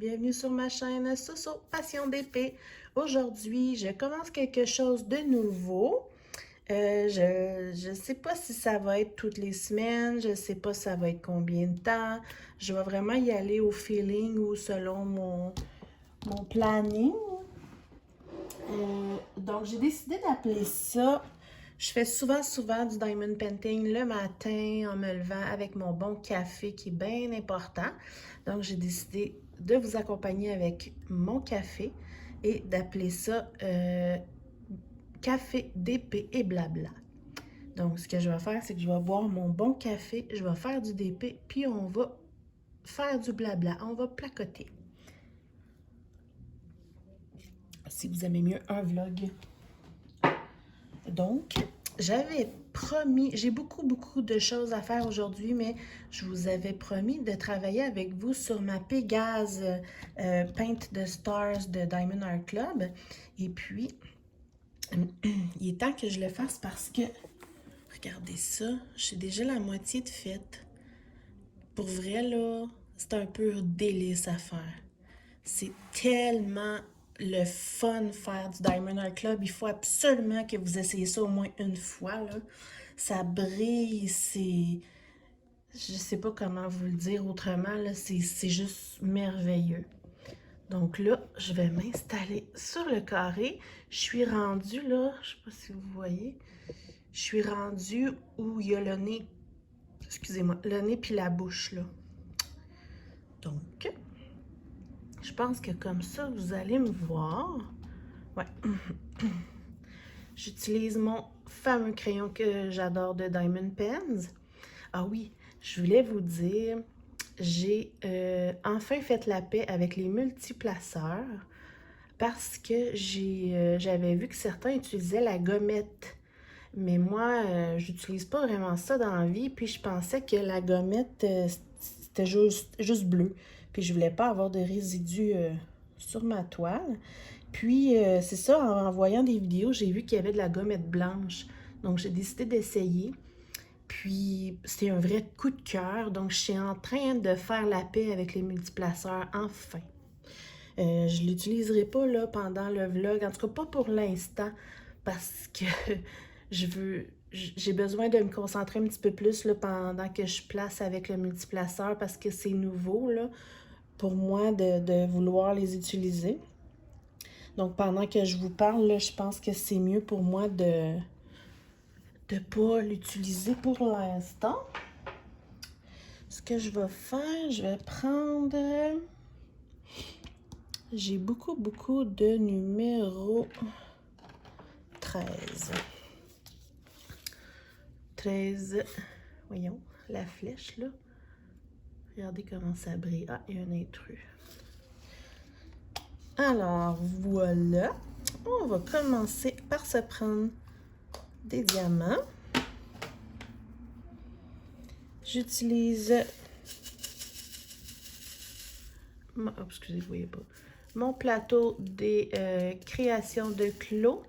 bienvenue sur ma chaîne Soso Passion d'épée. Aujourd'hui, je commence quelque chose de nouveau. Je ne sais pas si ça va être toutes les semaines, je ne sais pas si ça va être combien de temps. Je vais vraiment y aller au feeling ou selon mon planning. Donc, j'ai décidé d'appeler ça. Je fais souvent du diamond painting le matin en me levant avec mon bon café qui est bien important. Donc, j'ai décidé de vous accompagner avec mon café et d'appeler ça café DP et blabla. Donc, ce que je vais faire, c'est que je vais boire mon bon café, je vais faire du DP, puis on va faire du blabla. On va placoter. Si vous aimez mieux un vlog. Donc, j'avais promis, j'ai beaucoup de choses à faire aujourd'hui, mais je vous avais promis de travailler avec vous sur ma Pégase Paint the Stars de Diamond Art Club. Et puis, il est temps que je le fasse parce que, regardez ça, j'ai déjà la moitié de faite. Pour vrai, là, c'est un pur délice à faire. C'est tellement le fun faire du Diamond Art Club. Il faut absolument que vous essayiez ça au moins une fois, là. Ça brille, c'est... Je sais pas comment vous le dire autrement, là. C'est juste merveilleux. Donc là, je vais m'installer sur le carré. Je suis rendue, là, je sais pas si vous voyez, je suis rendue où il y a le nez, excusez-moi, le nez puis la bouche, là. Donc... je pense que comme ça, vous allez me voir. Ouais. J'utilise mon fameux crayon que j'adore de Diamond Pens. Ah oui, je voulais vous dire, j'ai enfin fait la paix avec les multiplaceurs parce que j'avais vu que certains utilisaient la gommette. Mais moi, j'utilise pas vraiment ça dans la vie, puis je pensais que la gommette, c'était juste bleu. Puis je voulais pas avoir de résidus sur ma toile. Puis c'est ça, en voyant des vidéos, j'ai vu qu'il y avait de la gommette blanche. Donc j'ai décidé d'essayer. Puis c'était un vrai coup de cœur. Donc je suis en train de faire la paix avec les multiplaceurs, enfin. Je ne l'utiliserai pas là, pendant le vlog, en tout cas pas pour l'instant, parce que j'ai besoin de me concentrer un petit peu plus là, pendant que je place avec le multiplaceur, parce que c'est nouveau là, pour moi de vouloir les utiliser. Donc pendant que je vous parle, là, je pense que c'est mieux pour moi de ne pas l'utiliser pour l'instant. Ce que je vais faire, je vais prendre... j'ai beaucoup de numéros 13. 13. Voyons, la flèche, là. Regardez comment ça brille. Ah, il y a un intrus. Alors, voilà. On va commencer par se prendre des diamants. J'utilise... oh, excusez, vous voyez pas. Mon plateau des créations de Clos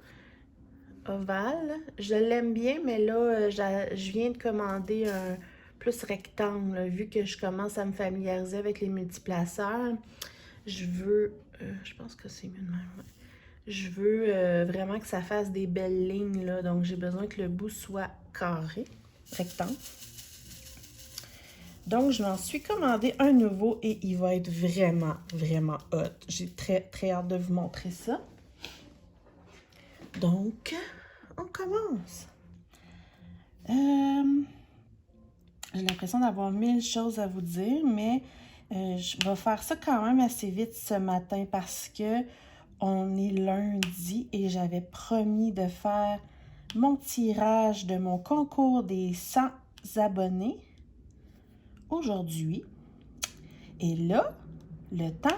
ovale. Je l'aime bien, mais là, je viens de commander un plus rectangle, là, vu que je commence à me familiariser avec les multiplaceurs. Je veux, je pense que c'est mieux de même, ouais. Je veux vraiment que ça fasse des belles lignes, là, donc j'ai besoin que le bout soit carré, rectangle. Donc, je m'en suis commandé un nouveau et il va être vraiment hot. J'ai très hâte de vous montrer ça. Donc, on commence. J'ai l'impression d'avoir 1000 choses à vous dire, mais je vais faire ça quand même assez vite ce matin parce que on est lundi et j'avais promis de faire mon tirage de mon concours des 100 abonnés aujourd'hui. Et là, le temps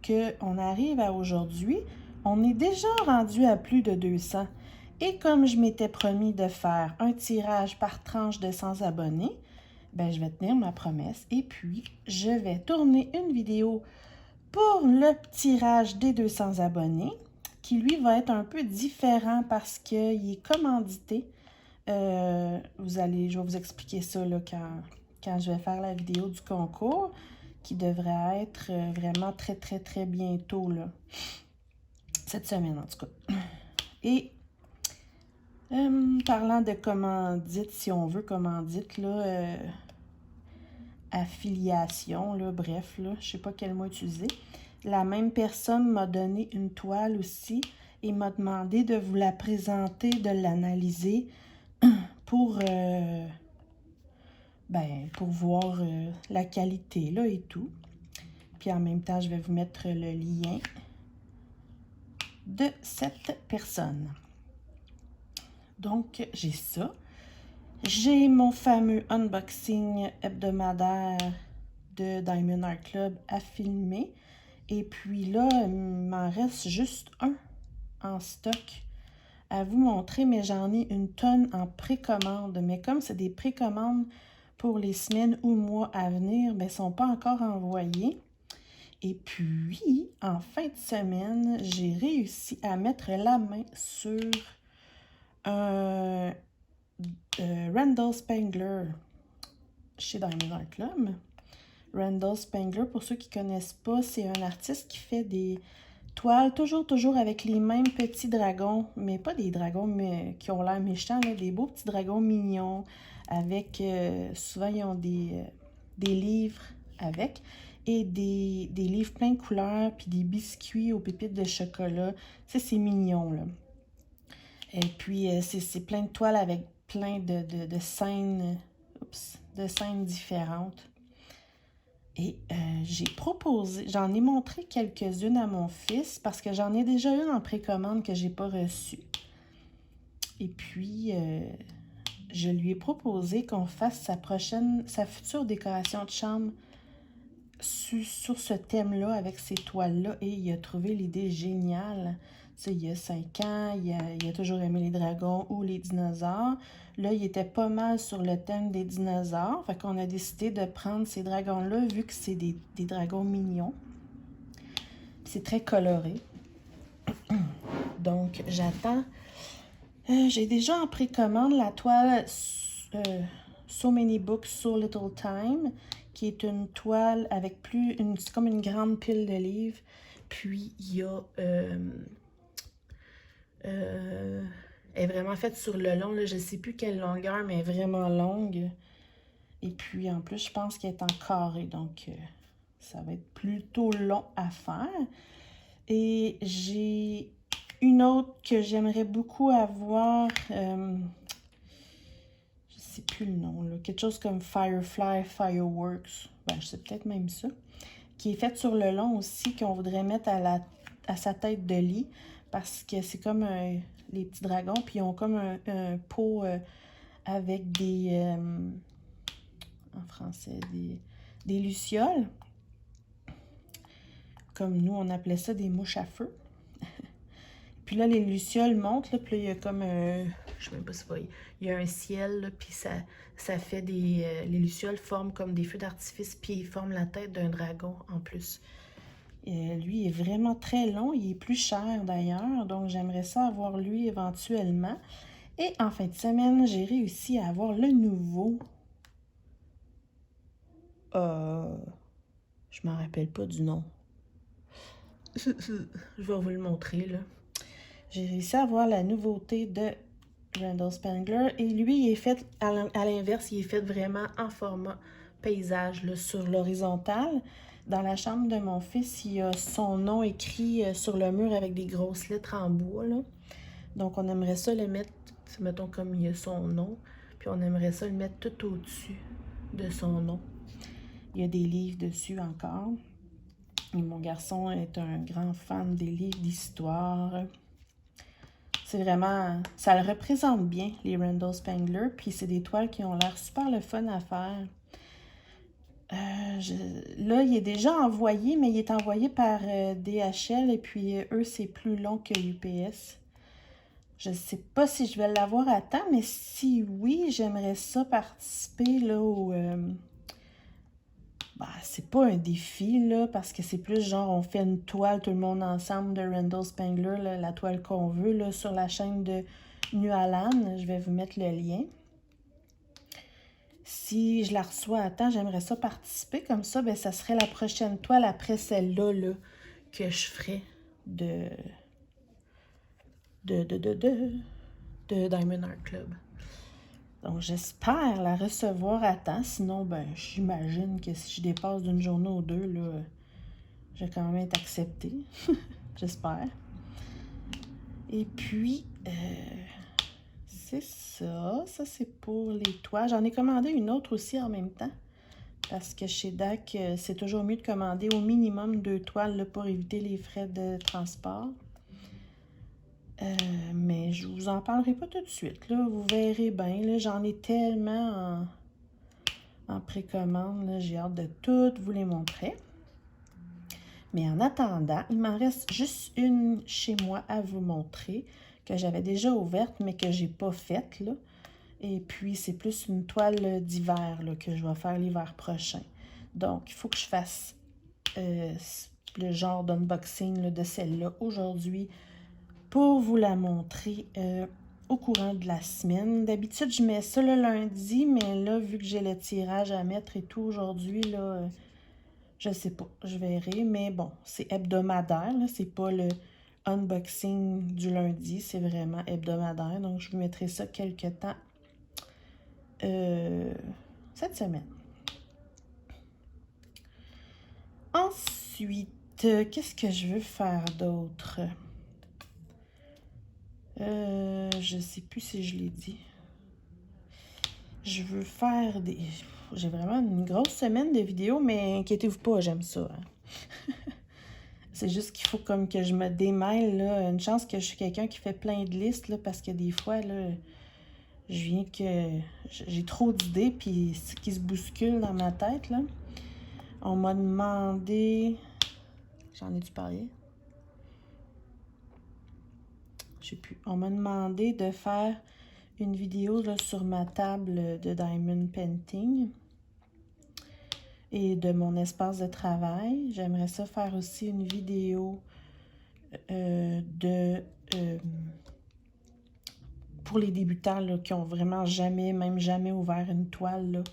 qu'on arrive à aujourd'hui, on est déjà rendu à plus de 200. Et comme je m'étais promis de faire un tirage par tranche de 100 abonnés, ben je vais tenir ma promesse. Et puis, je vais tourner une vidéo pour le tirage des 200 abonnés, qui lui va être un peu différent parce qu'il est commandité. Je vais vous expliquer ça là, quand je vais faire la vidéo du concours, qui devrait être vraiment très, très, très bientôt, là. Cette semaine, en tout cas. Et parlant de commandite, si on veut commandite, là, affiliation, là, bref, là, je sais pas quel mot utiliser. La même personne m'a donné une toile aussi et m'a demandé de vous la présenter, de l'analyser pour, pour voir la qualité, là, et tout. Puis en même temps, je vais vous mettre le lien de cette personne. Donc, j'ai ça. J'ai mon fameux unboxing hebdomadaire de Diamond Art Club à filmer. Et puis là, il m'en reste juste un en stock à vous montrer, mais j'en ai une tonne en précommande. Mais comme c'est des précommandes pour les semaines ou mois à venir, ben, ils ne sont pas encore envoyés. Et puis, en fin de semaine, j'ai réussi à mettre la main sur un Randall Spangler chez Diamond Art Club. Randall Spangler, pour ceux qui ne connaissent pas, c'est un artiste qui fait des toiles toujours avec les mêmes petits dragons, mais pas des dragons mais, qui ont l'air méchants, là, des beaux petits dragons mignons, avec, souvent ils ont des livres avec, et des livres plein de couleurs, puis des biscuits aux pépites de chocolat. Tu sais, c'est mignon, là. Et puis, c'est plein de toiles avec plein de scènes, de scènes différentes. Et j'ai proposé, j'en ai montré quelques-unes à mon fils parce que j'en ai déjà une en précommande que j'ai pas reçue. Et puis, je lui ai proposé qu'on fasse sa future décoration de chambre sur ce thème-là, avec ces toiles-là, et il a trouvé l'idée géniale. Tu sais, il y a 5 ans, il a toujours aimé les dragons ou les dinosaures. Là, il était pas mal sur le thème des dinosaures. Fait qu'on a décidé de prendre ces dragons-là, vu que c'est des dragons mignons. C'est très coloré. Donc, j'attends. J'ai déjà en précommande la toile So Many Books, So Little Time, qui est une toile avec c'est comme une grande pile de livres. Puis, il y a... elle est vraiment faite sur le long, là, je ne sais plus quelle longueur, mais vraiment longue. Et puis, en plus, je pense qu'elle est en carré, donc ça va être plutôt long à faire. Et j'ai une autre que j'aimerais beaucoup avoir, je sais plus le nom, là, quelque chose comme Firefly Fireworks, ben, je sais peut-être même ça, qui est faite sur le long aussi, qu'on voudrait mettre à sa tête de lit, parce que c'est comme les petits dragons, puis ils ont comme un pot avec des, en français, des lucioles, comme nous on appelait ça des mouches à feu. Puis là, les lucioles montent, là, puis là, il y a comme un... Je sais même pas si vous voyez. Il y a un ciel, là, puis ça fait des... les lucioles forment comme des feux d'artifice, puis ils forment la tête d'un dragon en plus. Lui, il est vraiment très long. Il est plus cher, d'ailleurs. Donc, j'aimerais ça avoir lui éventuellement. Et en fin de semaine, j'ai réussi à avoir le nouveau... je m'en rappelle pas du nom. Je vais vous le montrer, là. J'ai réussi à avoir la nouveauté de Randall Spangler. Et lui, il est fait, à l'inverse, il est fait vraiment en format paysage, là, sur l'horizontale. Dans la chambre de mon fils, il y a son nom écrit sur le mur avec des grosses lettres en bois, là. Donc, on aimerait ça le mettre, mettons comme il y a son nom, puis on aimerait ça le mettre tout au-dessus de son nom. Il y a des livres dessus encore. Et mon garçon est un grand fan des livres d'histoire. C'est vraiment... Ça le représente bien, les Randall Spangler. Puis c'est des toiles qui ont l'air super le fun à faire. Là, il est déjà envoyé, mais il est envoyé par DHL. Et puis eux, c'est plus long que UPS. Je ne sais pas si je vais l'avoir à temps, mais si oui, j'aimerais ça participer là au... c'est pas un défi, là, parce que c'est plus genre, on fait une toile, tout le monde ensemble, de Randall Spangler, là, la toile qu'on veut, là, sur la chaîne de Nualan. Je vais vous mettre le lien. Si je la reçois à temps, j'aimerais ça participer. Comme ça, ben, ça serait la prochaine toile après celle-là là, que je ferais de Diamond Art Club. Donc, j'espère la recevoir à temps. Sinon, ben, j'imagine que si je dépasse d'une journée ou deux, là, je vais quand même être acceptée. J'espère. Et puis, c'est ça. Ça, c'est pour les toiles. J'en ai commandé une autre aussi en même temps. Parce que chez DAC, c'est toujours mieux de commander au minimum 2 toiles là, pour éviter les frais de transport. Mais je vous en parlerai pas tout de suite. Là. Vous verrez bien. J'en ai tellement en précommande. J'ai hâte de toutes vous les montrer. Mais en attendant, il m'en reste juste une chez moi à vous montrer que j'avais déjà ouverte, mais que j'ai pas faite. Là. Et puis, c'est plus une toile d'hiver que je vais faire l'hiver prochain. Donc, il faut que je fasse le genre d'unboxing de celle-là aujourd'hui pour vous la montrer au courant de la semaine. D'habitude, je mets ça le lundi, mais là, vu que j'ai le tirage à mettre et tout aujourd'hui, là, je sais pas, je verrai. Mais bon, c'est hebdomadaire, là, c'est pas le unboxing du lundi, c'est vraiment hebdomadaire. Donc, je vous mettrai ça quelque temps cette semaine. Ensuite, qu'est-ce que je veux faire d'autre? Je sais plus si je l'ai dit. Je veux faire des... J'ai vraiment une grosse semaine de vidéos, mais inquiétez-vous pas, j'aime ça. Hein. C'est juste qu'il faut comme que je me démêle, là. Une chance que je suis quelqu'un qui fait plein de listes, là, parce que des fois, là, je viens que... J'ai trop d'idées, puis qui se bousculent dans ma tête, là. On m'a demandé... J'en ai-tu parlé? Je sais plus. On m'a demandé de faire une vidéo là, sur ma table de Diamond Painting et de mon espace de travail. J'aimerais ça faire aussi une vidéo pour les débutants là, qui ont vraiment même jamais ouvert une toile. Là.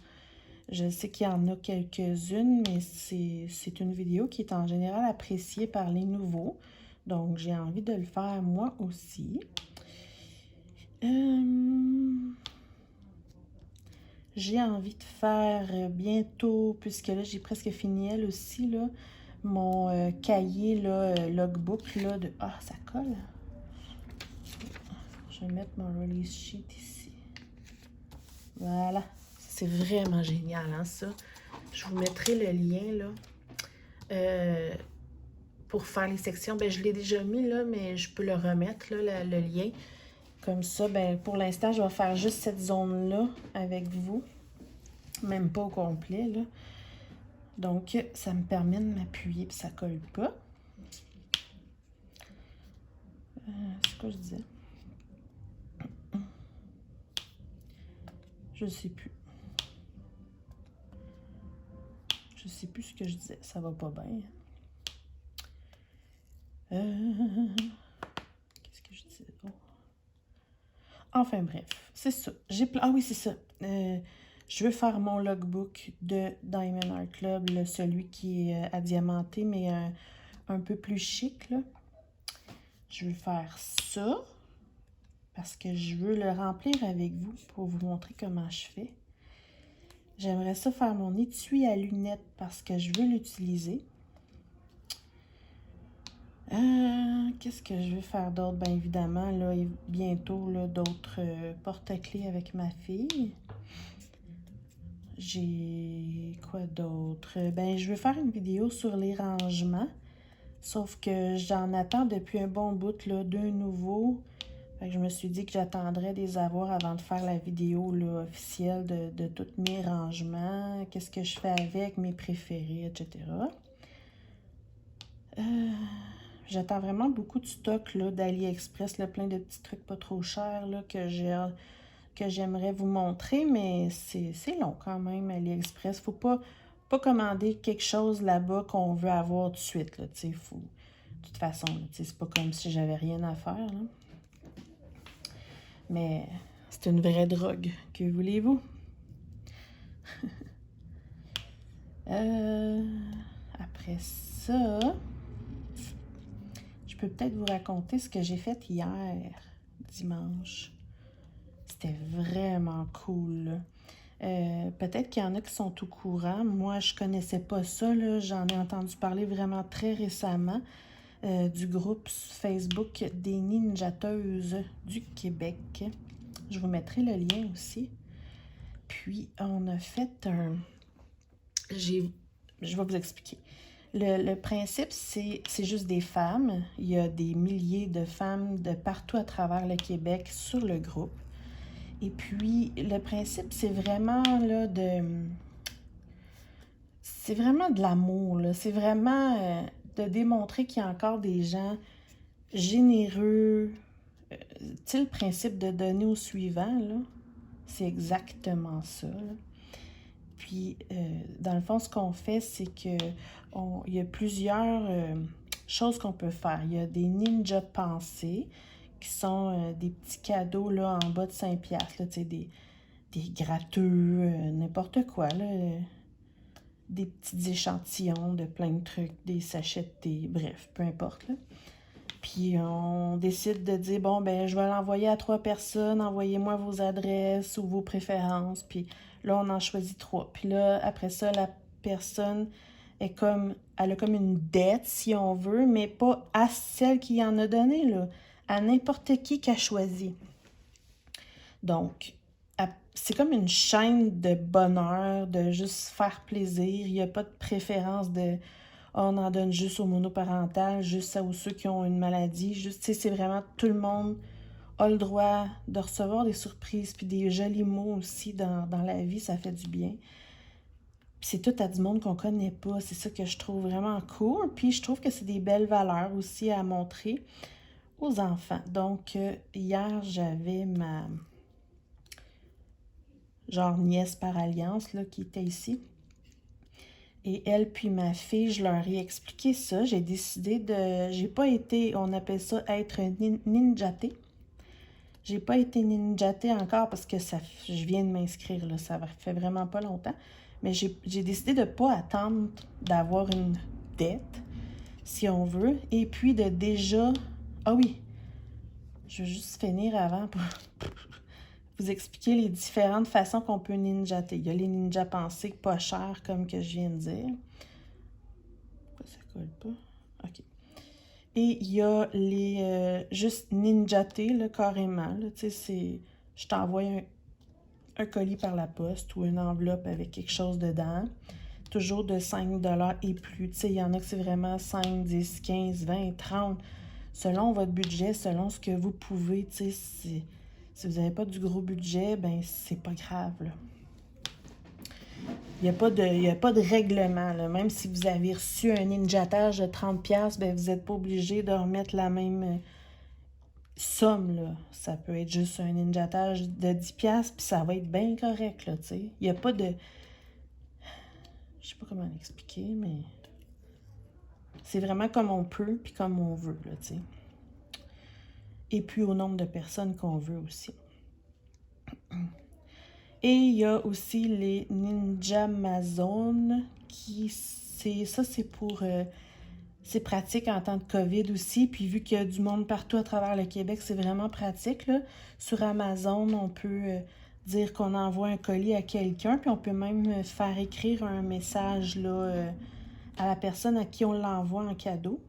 Je sais qu'il y en a quelques-unes, mais c'est une vidéo qui est en général appréciée par les nouveaux. Donc, j'ai envie de le faire moi aussi. J'ai envie de faire bientôt, puisque là, j'ai presque fini elle aussi, là, mon cahier, là, logbook, là, de... Ah, ça colle! Je vais mettre mon release sheet ici. Voilà. C'est vraiment génial, hein, ça. Je vous mettrai le lien, là, pour faire les sections. Ben, je l'ai déjà mis, là, mais je peux le remettre, là, le lien. Comme ça, ben, pour l'instant, je vais faire juste cette zone-là avec vous. Même pas au complet, là. Donc, ça me permet de m'appuyer puis ça colle pas. C'est quoi je disais? Je sais plus. Je sais plus ce que je disais. Ça va pas bien. Qu'est-ce que je disais? Oh. Enfin bref, c'est ça. Ah oui, c'est ça. Je veux faire mon logbook de Diamond Art Club, là, celui qui est adiamanté, mais un peu plus chic, là. Je veux faire ça parce que je veux le remplir avec vous pour vous montrer comment je fais. J'aimerais ça faire mon étui à lunettes parce que je veux l'utiliser. Qu'est-ce que je veux faire d'autre? Bien évidemment, là, bientôt, là, d'autres porte-clés avec ma fille. J'ai quoi d'autre? Ben, je veux faire une vidéo sur les rangements. Sauf que j'en attends depuis un bon bout, là, 2 nouveaux. Fait que je me suis dit que j'attendrais des avoir avant de faire la vidéo là, officielle de tous mes rangements. Qu'est-ce que je fais avec, mes préférés, etc. J'attends vraiment beaucoup de stock d'AliExpress, plein de petits trucs pas trop chers là, que j'aimerais vous montrer, mais c'est long quand même, AliExpress. Faut pas commander quelque chose là-bas qu'on veut avoir tout de suite. Là, faut, de toute façon, c'est pas comme si j'avais rien à faire. Là. Mais c'est une vraie drogue, que voulez-vous? Après ça, je peux peut-être vous raconter ce que j'ai fait hier, dimanche. C'était vraiment cool. Peut-être qu'il y en a qui sont au courant. Moi, je connaissais pas ça, là. J'en ai entendu parler vraiment très récemment du groupe Facebook des ninjateuses du Québec. Je vous mettrai le lien aussi. Puis, on a fait un... Je vais vous expliquer. Le principe, c'est juste des femmes. Il y a des milliers de femmes de partout à travers le Québec sur le groupe. Et puis, le principe, c'est vraiment là, c'est vraiment de l'amour, là. C'est vraiment de démontrer qu'il y a encore des gens généreux. Tu sais, le principe de donner au suivant, là, c'est exactement ça, là. Puis, dans le fond, ce qu'on fait, c'est que il y a plusieurs choses qu'on peut faire. Il y a des ninja pensées, qui sont des petits cadeaux là, en bas de 5$, là, tu sais, des gratteux, n'importe quoi, là. Des petits échantillons de plein de trucs, des sachets de thé, bref, peu importe, là. Puis on décide de dire, bon, ben je vais l'envoyer à 3 personnes, envoyez-moi vos adresses ou vos préférences. Puis là, on en choisit 3. Puis là, après ça, la personne elle a comme une dette, si on veut, mais pas à celle qui en a donné, là, à n'importe qui a choisi. Donc, c'est comme une chaîne de bonheur, de juste faire plaisir. Il n'y a pas de préférence de on en donne juste aux monoparentales, juste à ceux qui ont une maladie. Juste, c'est vraiment tout le monde a le droit de recevoir des surprises puis des jolis mots aussi dans la vie, ça fait du bien. Puis c'est tout à du monde qu'on connaît pas. C'est ça que je trouve vraiment cool. Puis je trouve que c'est des belles valeurs aussi à montrer aux enfants. Donc, hier, j'avais ma genre nièce par alliance là, qui était ici. Et elle puis ma fille, je leur ai expliqué ça. J'ai décidé de... J'ai pas été, on appelle ça être ninjaté. J'ai pas été ninjaté encore parce que je viens de m'inscrire, là. Ça fait vraiment pas longtemps. Mais j'ai décidé de pas attendre d'avoir une dette, si on veut. Et puis de déjà... Ah oui, je veux juste finir avant pour vous expliquer les différentes façons qu'on peut ninjater. Il y a les ninjas pensées pas chers, comme que je viens de dire. Pourquoi ça colle pas? OK. Et il y a les juste ninjater, là, carrément. Là, tu sais, je t'envoie un colis par la poste ou une enveloppe avec quelque chose dedans. Toujours de 5$ et plus. Tu sais, il y en a que c'est vraiment 5, 10, 15, 20, 30. Selon votre budget, selon ce que vous pouvez, tu sais, si vous n'avez pas du gros budget, ben c'est pas grave, là. Il n'y a pas de règlement, là. Même si vous avez reçu un ninjatage de 30$, ben vous n'êtes pas obligé de remettre la même somme, là. Ça peut être juste un ninjatage de 10$, puis ça va être bien correct, là, tu sais. Il n'y a pas de... Je sais pas comment l'expliquer, mais... C'est vraiment comme on peut, puis comme on veut, là, tu sais. Et puis au nombre de personnes qu'on veut aussi. Et il y a aussi les Ninjamazon, c'est pour... c'est pratique en temps de COVID aussi, puis vu qu'il y a du monde partout à travers le Québec, c'est vraiment pratique, là. Sur Amazon, on peut dire qu'on envoie un colis à quelqu'un, puis on peut même faire écrire un message, là, à la personne à qui on l'envoie en cadeau.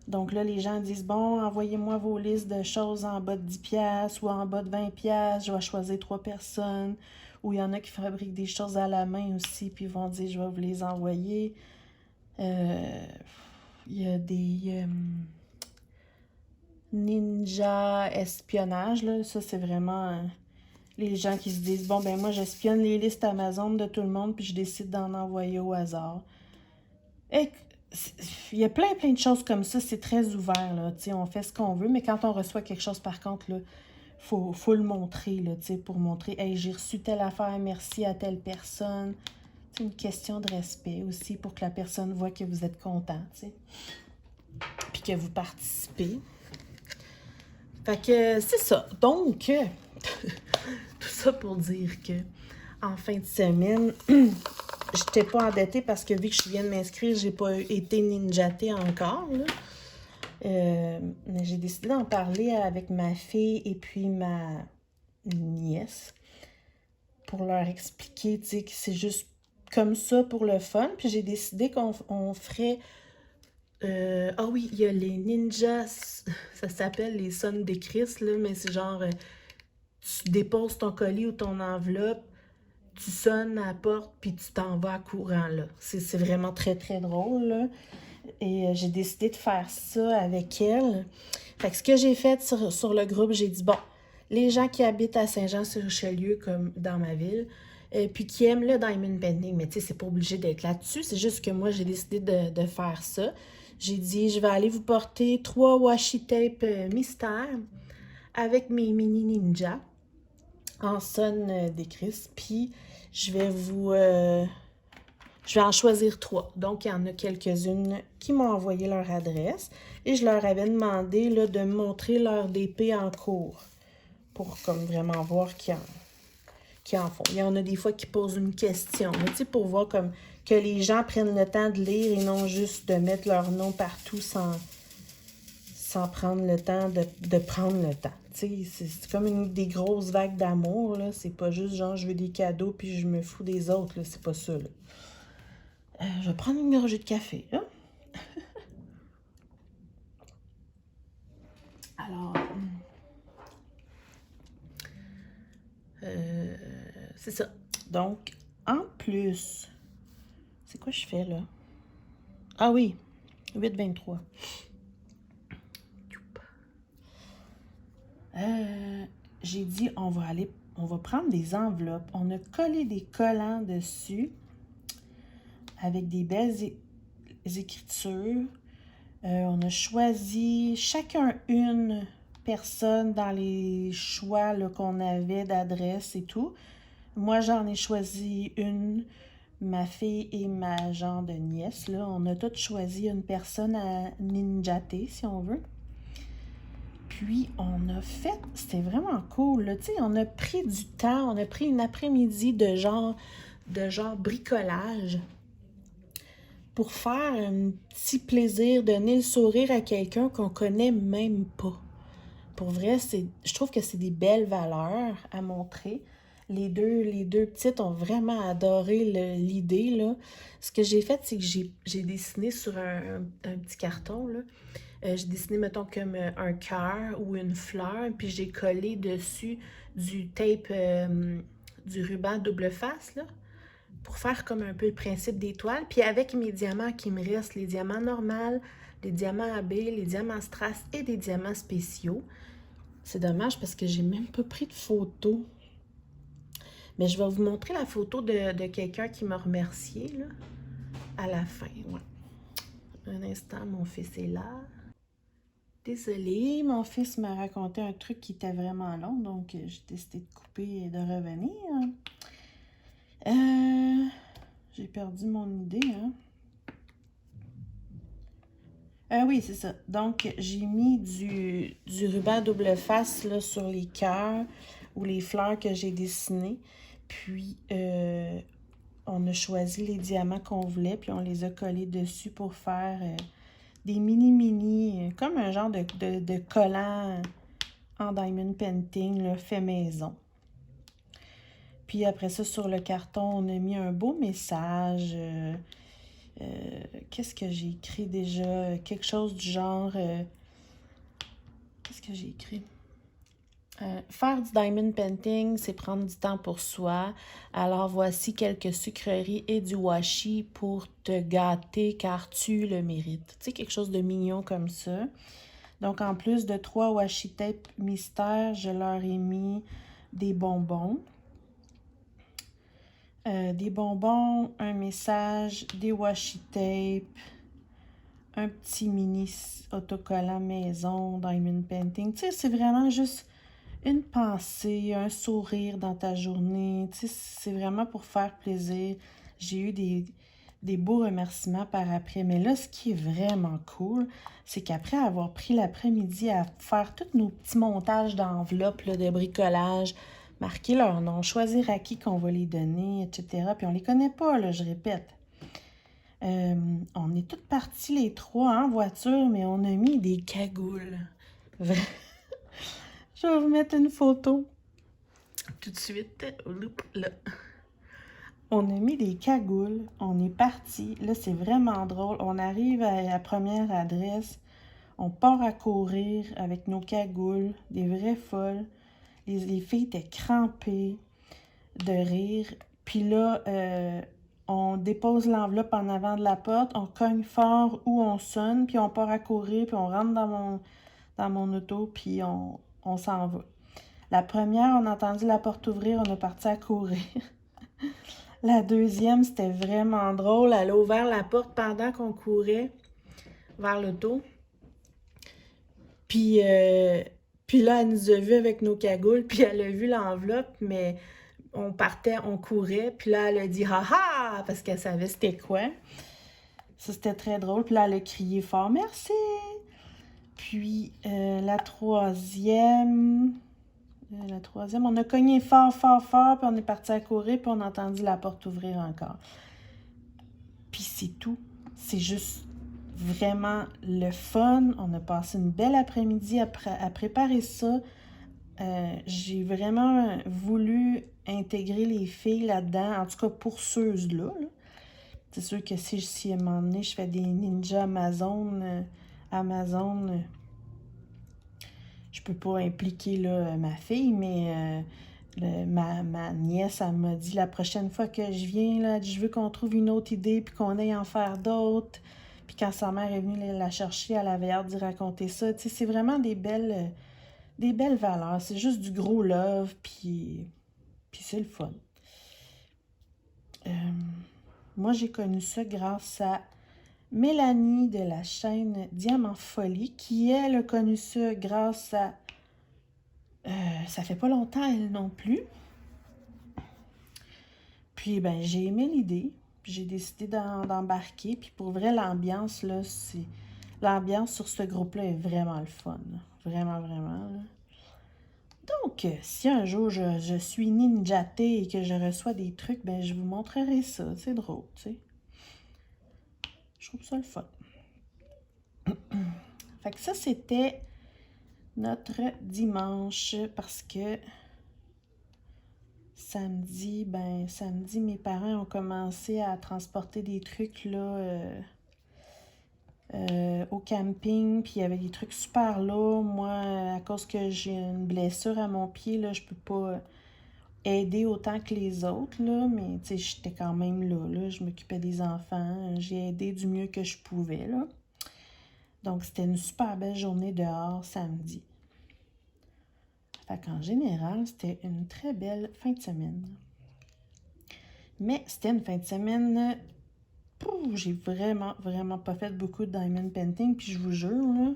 Donc là, les gens disent, bon, envoyez-moi vos listes de choses en bas de 10$ ou en bas de 20$. Je vais choisir 3 personnes. Ou il y en a qui fabriquent des choses à la main aussi, puis ils vont dire, je vais vous les envoyer. Il y a des ninja espionnage, là. Ça, c'est vraiment les gens qui se disent, bon, ben moi, j'espionne les listes Amazon de tout le monde, puis je décide d'en envoyer au hasard. Et il y a plein de choses comme ça, c'est très ouvert, là, tu sais, on fait ce qu'on veut, mais quand on reçoit quelque chose, par contre, là, faut le montrer, là, tu sais, pour montrer, hey, j'ai reçu telle affaire, merci à telle personne. C'est une question de respect aussi, pour que la personne voit que vous êtes content, tu sais, puis que vous participez. Fait que c'est ça. Donc, tout ça pour dire que en fin de semaine, j'étais pas endettée parce que vu que je viens de m'inscrire, j'ai pas été ninjatée encore, là. Mais j'ai décidé d'en parler avec ma fille et puis ma nièce pour leur expliquer, tu sais, que c'est juste comme ça pour le fun. Puis j'ai décidé qu'on ferait... ah oui, il y a les ninjas, ça s'appelle les sonnes des Chris, là, mais c'est genre, tu déposes ton colis ou ton enveloppe, tu sonnes à la porte, puis tu t'en vas à courant, là. C'est vraiment très, très drôle, là. Et j'ai décidé de faire ça avec elle. Fait que ce que j'ai fait sur le groupe, j'ai dit, bon, les gens qui habitent à Saint-Jean-sur-Richelieu, comme dans ma ville, puis qui aiment le diamond painting, mais tu sais, c'est pas obligé d'être là-dessus, c'est juste que moi, j'ai décidé de faire ça. J'ai dit, je vais aller vous porter 3 washi tape mystères avec mes mini ninjas en sonne d'écris, puis je vais je vais en choisir 3. Donc, il y en a quelques-unes qui m'ont envoyé leur adresse et je leur avais demandé là, de me montrer leur DP en cours pour comme vraiment voir qui en font. Il y en a des fois qui posent une question, mais tu sais, pour voir comme que les gens prennent le temps de lire et non juste de mettre leur nom partout sans prendre le temps de prendre le temps. Tu sais, c'est comme des grosses vagues d'amour, là. C'est pas juste genre je veux des cadeaux puis je me fous des autres, là. C'est pas ça, là. Je vais prendre une gorgée de café, là. Alors, c'est ça. Donc, en plus, c'est quoi je fais, là? Ah oui, 8,23. J'ai dit, on va prendre des enveloppes. On a collé des collants dessus avec des belles écritures. On a choisi chacun une personne dans les choix qu'on avait d'adresse et tout. Moi, j'en ai choisi une, ma fille et ma genre de nièce. Là. On a toutes choisi une personne à ninjater, si on veut. Puis, on a fait, c'était vraiment cool, là. Tu sais, on a pris du temps, on a pris une après-midi de genre bricolage pour faire un petit plaisir, donner le sourire à quelqu'un qu'on connaît même pas. Pour vrai, je trouve que c'est des belles valeurs à montrer. Les deux petites ont vraiment adoré l'idée, là. Ce que j'ai fait, c'est que j'ai dessiné sur un petit carton, là. J'ai dessiné, mettons, comme un cœur ou une fleur, puis j'ai collé dessus du tape, du ruban double face, là, pour faire comme un peu le principe d'étoile. Puis avec mes diamants qui me restent, les diamants normaux, les diamants AB, les diamants strass et des diamants spéciaux. C'est dommage parce que j'ai même pas pris de photo. Mais je vais vous montrer la photo de quelqu'un qui m'a remercié, là, à la fin. Ouais. Un instant, mon fils est là. Désolée, mon fils m'a raconté un truc qui était vraiment long, donc j'ai décidé de couper et de revenir. J'ai perdu mon idée, hein. Oui, c'est ça. Donc, j'ai mis du ruban double face là, sur les cœurs ou les fleurs que j'ai dessinées. Puis, on a choisi les diamants qu'on voulait, puis on les a collés dessus pour faire des mini, comme un genre de collant en diamond painting, là, fait maison. Puis après ça, sur le carton, on a mis un beau message. Qu'est-ce que j'ai écrit déjà? Quelque chose du genre... qu'est-ce que j'ai écrit? Faire du diamond painting, c'est prendre du temps pour soi. Alors voici quelques sucreries et du washi pour te gâter car tu le mérites. Tu sais, quelque chose de mignon comme ça. Donc en plus de 3 washi tape mystères, je leur ai mis des bonbons. Des bonbons, un message, des washi tape, un petit mini autocollant maison, diamond painting. Tu sais, c'est vraiment juste une pensée, un sourire dans ta journée. Tu sais, c'est vraiment pour faire plaisir. J'ai eu des beaux remerciements par après. Mais là, ce qui est vraiment cool, c'est qu'après avoir pris l'après-midi à faire tous nos petits montages d'enveloppes, de bricolage, marquer leur nom, choisir à qui qu'on va les donner, etc. Puis on les connaît pas, là, je répète. On est toutes parties les trois en voiture, mais on a mis des cagoules. Je vais vous mettre une photo tout de suite. Là. On a mis des cagoules, on est parti. Là, c'est vraiment drôle. On arrive à la première adresse, on part à courir avec nos cagoules, des vraies folles. Les filles étaient crampées de rire. Puis là, on dépose l'enveloppe en avant de la porte, on cogne fort ou on sonne, puis on part à courir, puis on rentre dans mon auto, puis on s'en va. La première, on a entendu la porte ouvrir, on est parti à courir. La deuxième, c'était vraiment drôle. Elle a ouvert la porte pendant qu'on courait vers l'auto. Puis là, elle nous a vus avec nos cagoules, puis elle a vu l'enveloppe, mais on partait, on courait. Puis là, elle a dit « Ha ha! » parce qu'elle savait c'était quoi. Ça, c'était très drôle. Puis là, elle a crié fort « Merci! » Puis la troisième, on a cogné fort, fort, fort, puis on est parti à courir, puis on a entendu la porte ouvrir encore. Puis c'est tout. C'est juste vraiment le fun. On a passé une belle après-midi à préparer ça. J'ai vraiment voulu intégrer les filles là-dedans, en tout cas pour ceux-là. C'est sûr que si à un moment donné, je fais des ninjas Amazon, je peux pas impliquer là, ma fille, mais ma nièce, elle m'a dit la prochaine fois que je viens, là, je veux qu'on trouve une autre idée, puis qu'on aille en faire d'autres. Puis quand sa mère est venue la chercher, elle avait hâte d'y raconter ça. Tu sais, c'est vraiment des belles valeurs. C'est juste du gros love, puis c'est le fun. Moi, j'ai connu ça grâce à Mélanie de la chaîne Diamant Folie, qui, elle, a connu ça grâce à... ça fait pas longtemps, elle non plus. Puis, ben, j'ai aimé l'idée, puis j'ai décidé d'embarquer. Puis pour vrai, l'ambiance, là, c'est... L'ambiance sur ce groupe-là est vraiment le fun. Vraiment, vraiment, là. Donc, si un jour je suis ninjatée et que je reçois des trucs, ben je vous montrerai ça. C'est drôle, tu sais. Je trouve ça le fun. Fait que ça, c'était notre dimanche parce que samedi, mes parents ont commencé à transporter des trucs là au camping, puis il y avait des trucs super lourds. Moi, à cause que j'ai une blessure à mon pied, là, je peux pas aider autant que les autres, là, mais tu sais, j'étais quand même là, je m'occupais des enfants, j'ai aidé du mieux que je pouvais, là. Donc, c'était une super belle journée dehors samedi. Fait qu'en général, c'était une très belle fin de semaine. Mais c'était une fin de semaine... j'ai vraiment, vraiment pas fait beaucoup de diamond painting, puis je vous jure, là,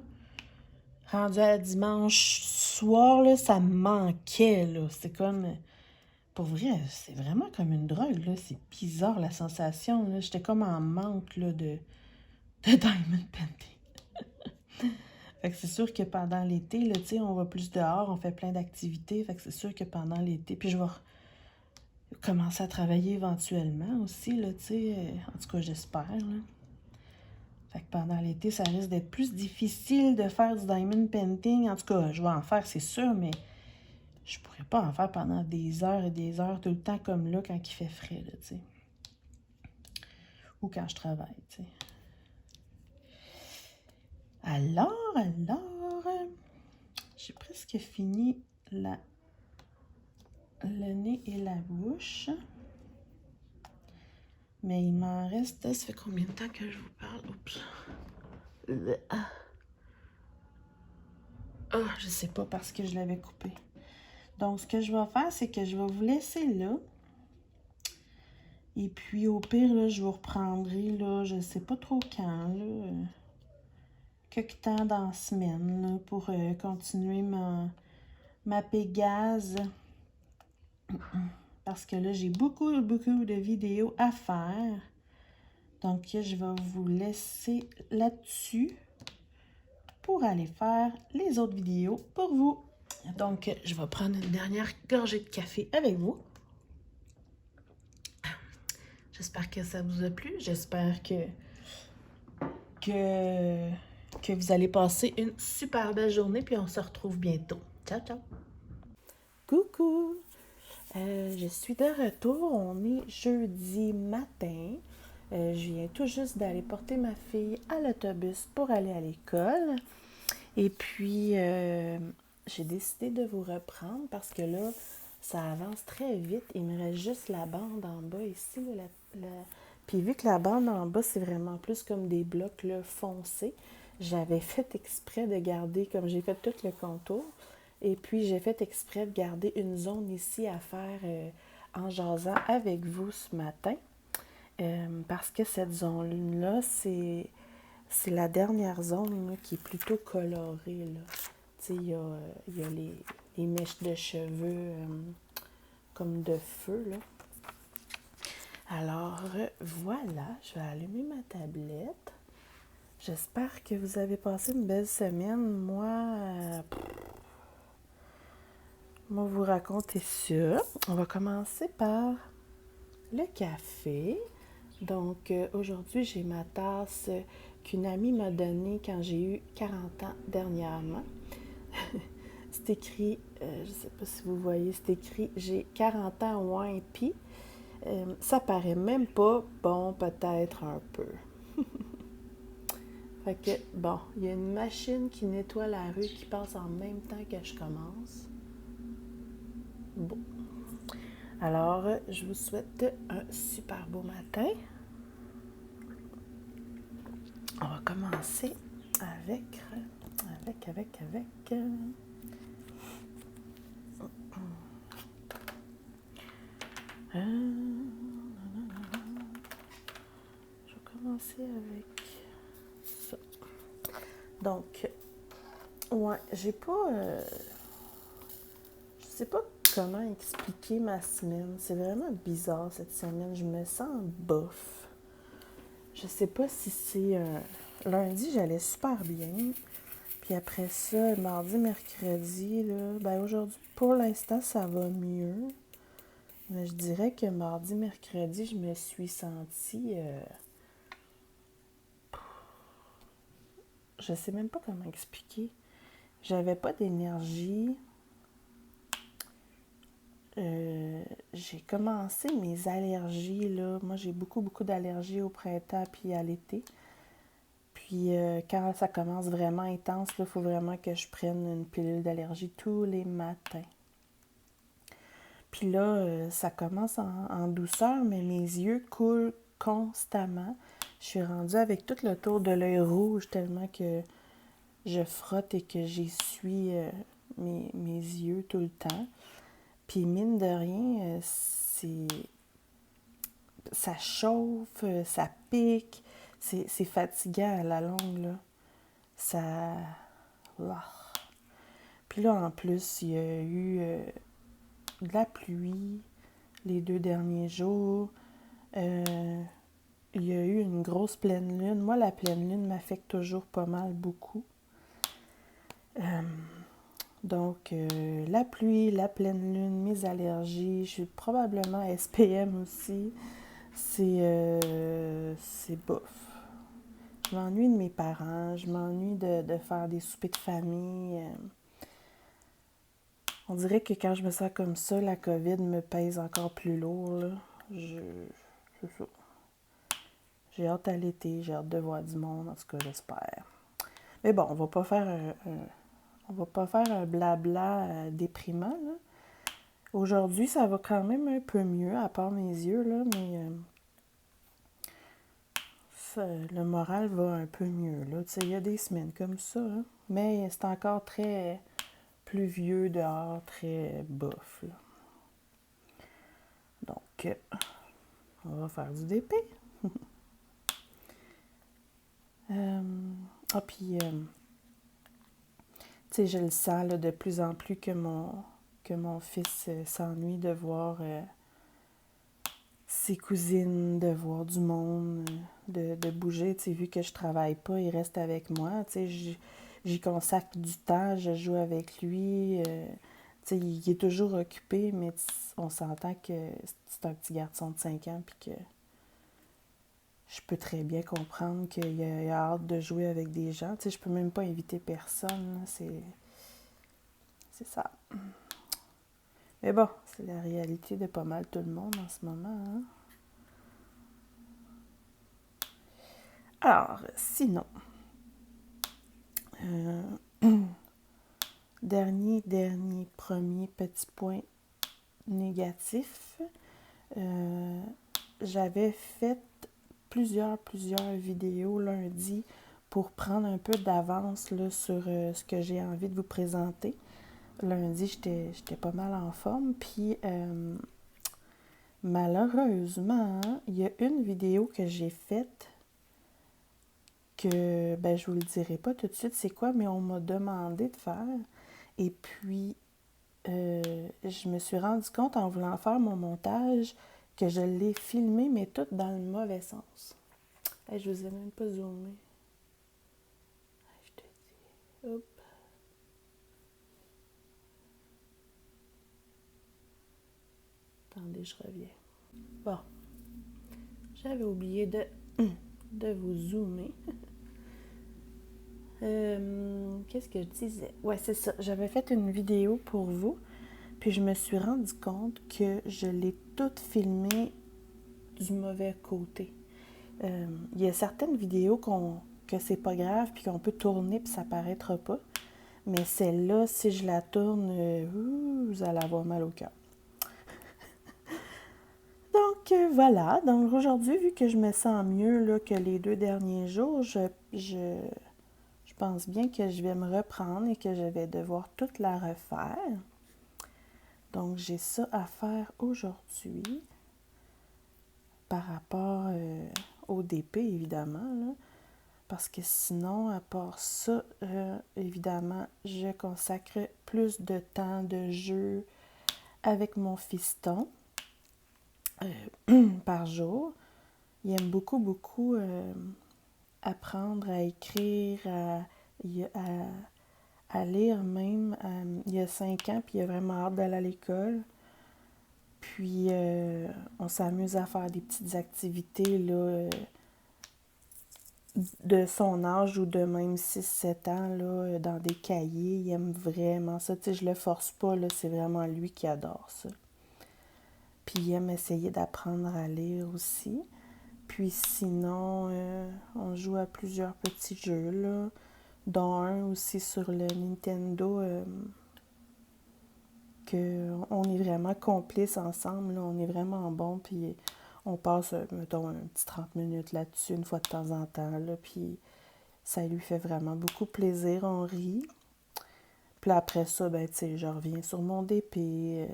rendu à dimanche soir, là, ça me manquait, là. C'est comme... Pour vrai, c'est vraiment comme une drogue, là. C'est bizarre, la sensation, là. J'étais comme en manque, là, de diamond painting. Fait que c'est sûr que pendant l'été, là, tu sais, on va plus dehors, on fait plein d'activités. Fait que c'est sûr que pendant l'été... Puis je vais commencer à travailler éventuellement aussi, là, tu sais. En tout cas, j'espère, là. Fait que pendant l'été, ça risque d'être plus difficile de faire du diamond painting. En tout cas, je vais en faire, c'est sûr, mais je pourrais pas en faire pendant des heures et des heures tout le temps comme là, quand il fait frais, là, tu sais. Ou quand je travaille, tu sais. Alors, j'ai presque fini le nez et la bouche. Mais il m'en reste... Ça fait combien de temps que je vous parle? Oups. Je sais pas parce que je l'avais coupé. Donc, ce que je vais faire, c'est que je vais vous laisser là. Et puis, au pire, là, je vous reprendrai, là, je sais pas trop quand, là, quelque temps dans la semaine, là, pour continuer ma Pégase. Parce que là, j'ai beaucoup de vidéos à faire. Donc, je vais vous laisser là-dessus pour aller faire les autres vidéos pour vous. Donc, je vais prendre une dernière gorgée de café avec vous. J'espère que ça vous a plu. J'espère que, que vous allez passer une super belle journée, puis on se retrouve bientôt. Ciao, ciao! Coucou! Je suis de retour. On est jeudi matin. Je viens tout juste d'aller porter ma fille à l'autobus pour aller à l'école. Et puis, j'ai décidé de vous reprendre parce que là, ça avance très vite. Il me reste juste la bande en bas ici. Puis vu que la bande en bas, c'est vraiment plus comme des blocs là, foncés, j'avais fait exprès de garder, comme j'ai fait tout le contour, et puis j'ai fait exprès de garder une zone ici à faire en jasant avec vous ce matin. Parce que cette zone-là, c'est la dernière zone là, qui est plutôt colorée. Là. Tu sais, il y a les mèches de cheveux comme de feu. Là. Alors, voilà, je vais allumer ma tablette. J'espère que vous avez passé une belle semaine. Moi, vous raconter ça. On va commencer par le café. Donc, aujourd'hui, j'ai ma tasse qu'une amie m'a donnée quand j'ai eu 40 ans dernièrement. C'est écrit, je ne sais pas si vous voyez, c'est écrit « J'ai 40 ans, ouais, pis ». Ça paraît même pas, bon, peut-être un peu. Fait que, bon, il y a une machine qui nettoie la rue qui passe en même temps que je commence. Bon. Alors, je vous souhaite un super beau matin. On va commencer avec. Je vais commencer avec ça. Donc, ouais, j'ai pas. Je sais pas comment expliquer ma semaine. C'est vraiment bizarre cette semaine. Je me sens bof. Je sais pas si c'est. Lundi, j'allais super bien. Puis après ça, mardi, mercredi, là, ben aujourd'hui, pour l'instant, ça va mieux. Mais je dirais que mardi, mercredi, je me suis sentie... je sais même pas comment expliquer. J'avais pas d'énergie. J'ai commencé mes allergies, là. Moi, j'ai beaucoup d'allergies au printemps puis à l'été. Puis quand ça commence vraiment intense, il faut vraiment que je prenne une pilule d'allergie tous les matins. Puis là, ça commence en douceur, mais mes yeux coulent constamment. Je suis rendue avec tout le tour de l'œil rouge tellement que je frotte et que j'essuie mes yeux tout le temps. Puis mine de rien, ça chauffe, ça pique, c'est fatigant à la longue, là. Ça... Puis là, en plus, il y a eu de la pluie les 2 derniers jours. Il y a eu une grosse pleine lune. Moi, la pleine lune m'affecte toujours pas mal beaucoup. Donc, la pluie, la pleine lune, mes allergies, je suis probablement SPM aussi. C'est bof. Je m'ennuie de mes parents, je m'ennuie de faire des soupers de famille. On dirait que quand je me sens comme ça, la COVID me pèse encore plus lourd. Là. C'est ça. J'ai hâte à l'été, j'ai hâte de voir du monde, en tout cas, j'espère. Mais bon, on va pas faire un blabla déprimant, là. Aujourd'hui, ça va quand même un peu mieux, à part mes yeux, là, mais le moral va un peu mieux, là. Tu sais, il y a des semaines comme ça, hein, mais c'est encore très pluvieux dehors, très bof, là. Donc, on va faire du DP. Puis, tu sais, je le sens là, de plus en plus que mon fils s'ennuie de voir ses cousines, de voir du monde, de bouger. Tu sais, vu que je travaille pas, il reste avec moi. Tu sais, j'y consacre du temps, je joue avec lui. Tu sais, il est toujours occupé, mais on s'entend que c'est un petit garçon de 5 ans, puis que je peux très bien comprendre qu'il a hâte de jouer avec des gens. Tu sais, je peux même pas inviter personne, c'est ça. Mais bon, c'est la réalité de pas mal tout le monde en ce moment, hein? Alors, sinon, euh, premier petit point négatif, euh, j'avais fait plusieurs vidéos lundi pour prendre un peu d'avance là, sur ce que j'ai envie de vous présenter. Lundi, j'étais pas mal en forme, puis malheureusement, il y a une vidéo que j'ai faite que, ben, je vous le dirai pas tout de suite c'est quoi, mais on m'a demandé de faire. Et puis, je me suis rendu compte en voulant faire mon montage que je l'ai filmé, mais tout dans le mauvais sens. Hey, je vous ai même pas zoomé. Je te dis, hop. Attendez, je reviens. Bon, j'avais oublié de vous zoomer. Qu'est-ce que je disais? Ouais, c'est ça. J'avais fait une vidéo pour vous, puis je me suis rendu compte que je l'ai toute filmée du mauvais côté. Il y a certaines vidéos que c'est pas grave, puis qu'on peut tourner, puis ça paraîtra pas. Mais celle-là, si je la tourne, vous allez avoir mal au cœur. Donc, voilà. Donc, aujourd'hui, vu que je me sens mieux là, que les 2 derniers jours, je pense bien que je vais me reprendre et que je vais devoir toute la refaire. Donc, j'ai ça à faire aujourd'hui par rapport au DP, évidemment, là. Parce que sinon, à part ça, évidemment, je consacre plus de temps de jeu avec mon fiston par jour. Il aime beaucoup apprendre à écrire, à lire même. Il y a 5 ans, puis il a vraiment hâte d'aller à l'école. Puis, on s'amuse à faire des petites activités là, de son âge ou de même 6-7 ans là, dans des cahiers. Il aime vraiment ça. Tu sais, je le force pas, là, c'est vraiment lui qui adore ça. Puis, il aime essayer d'apprendre à lire aussi. Puis sinon, on joue à plusieurs petits jeux, là, dont un aussi sur le Nintendo, qu'on est vraiment complices ensemble, là, on est vraiment bon, puis on passe, mettons, un petit 30 minutes là-dessus, une fois de temps en temps, là, puis ça lui fait vraiment beaucoup plaisir, on rit. Puis après ça, ben, tu sais, je reviens sur mon DP,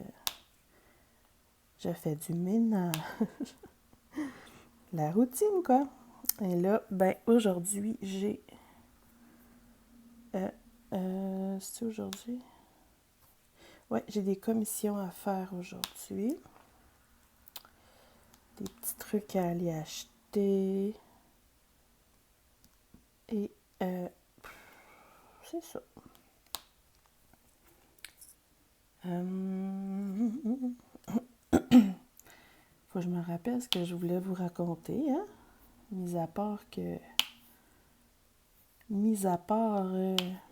je fais du ménage, la routine, quoi. Et là, ben, aujourd'hui, j'ai... c'est aujourd'hui? Ouais, j'ai des commissions à faire aujourd'hui. Des petits trucs à aller acheter. Et c'est ça. Faut que je me rappelle ce que je voulais vous raconter, hein? Mis à part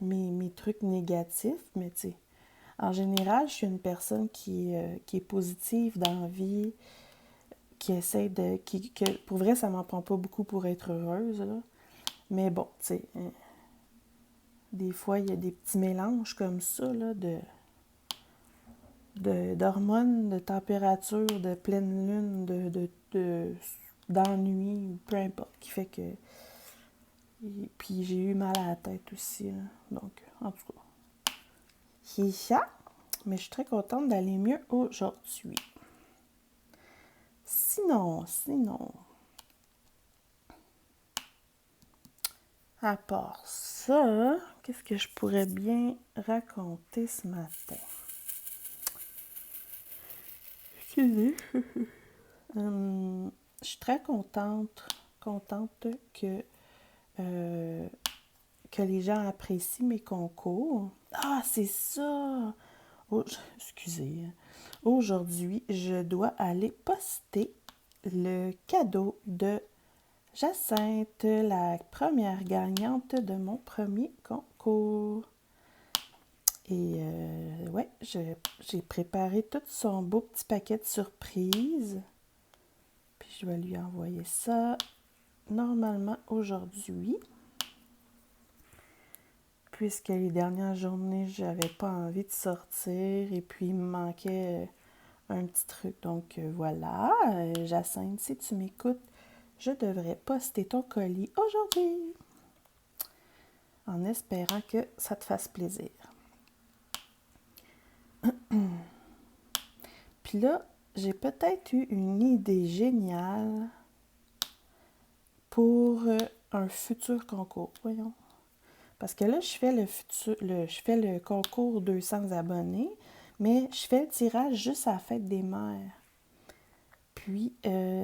mes trucs négatifs, mais tu sais, en général, je suis une personne qui est positive dans la vie, qui essaie de... que, pour vrai, ça m'en prend pas beaucoup pour être heureuse, là. Mais bon, tu sais, des fois, il y a des petits mélanges comme ça, là, d'hormones, de température, de pleine lune, d'ennui, peu importe, qui fait que... Et puis j'ai eu mal à la tête aussi, là. Donc, en tout cas, c'est ça. Mais je suis très contente d'aller mieux aujourd'hui. Sinon, à part ça, qu'est-ce que je pourrais bien raconter ce matin? Excusez. Je suis très contente que que les gens apprécient mes concours. Ah, c'est ça! Excusez. Aujourd'hui, je dois aller poster le cadeau de Jacinthe, la première gagnante de mon premier concours. Et ouais, j'ai préparé tout son beau petit paquet de surprises. Puis je vais lui envoyer ça normalement aujourd'hui. Puisque les dernières journées, j'avais pas envie de sortir et puis il me manquait un petit truc. Donc voilà, Jacinthe, si tu m'écoutes, je devrais poster ton colis aujourd'hui. En espérant que ça te fasse plaisir. Puis là, j'ai peut-être eu une idée géniale pour un futur concours. Voyons. Parce que là, je fais le concours 200 abonnés, mais je fais le tirage juste à la fête des mères. Puis,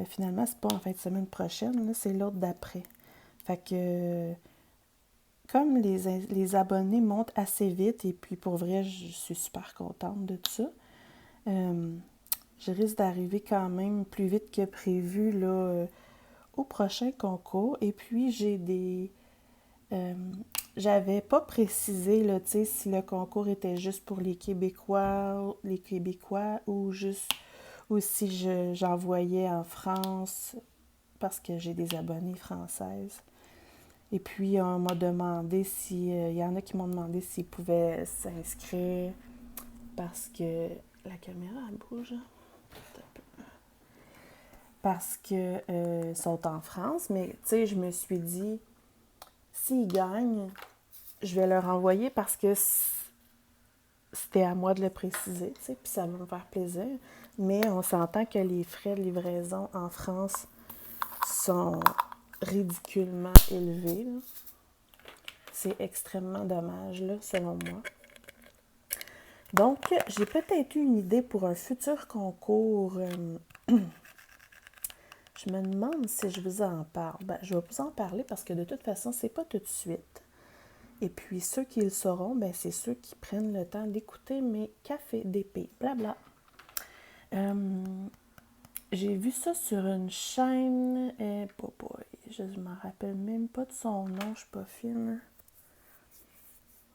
finalement, c'est pas en fin de semaine prochaine, là, c'est l'autre d'après. Fait que, comme les abonnés montent assez vite, et puis pour vrai, je suis super contente de tout ça, je risque d'arriver quand même plus vite que prévu là, au prochain concours. Et puis, j'avais pas précisé là, si le concours était juste pour les Québécois ou si j'envoyais en France parce que j'ai des abonnées françaises. Et puis, on m'a demandé il y en a qui m'ont demandé s'ils pouvaient s'inscrire parce que la caméra elle bouge. Parce que sont en France, mais tu sais, je me suis dit, s'ils gagnent, je vais leur envoyer parce que c'était à moi de le préciser, tu sais, puis ça va me faire plaisir. Mais on s'entend que les frais de livraison en France sont ridiculement élevés, là. C'est extrêmement dommage, là, selon moi. Donc, j'ai peut-être eu une idée pour un futur concours. Je me demande si je vous en parle. Ben, je vais vous en parler parce que de toute façon, c'est pas tout de suite. Et puis, ceux qui le sauront, ben, c'est ceux qui prennent le temps d'écouter mes cafés d'épée. Blabla. J'ai vu ça sur une chaîne. Je ne m'en rappelle même pas de son nom, je suis pas fine.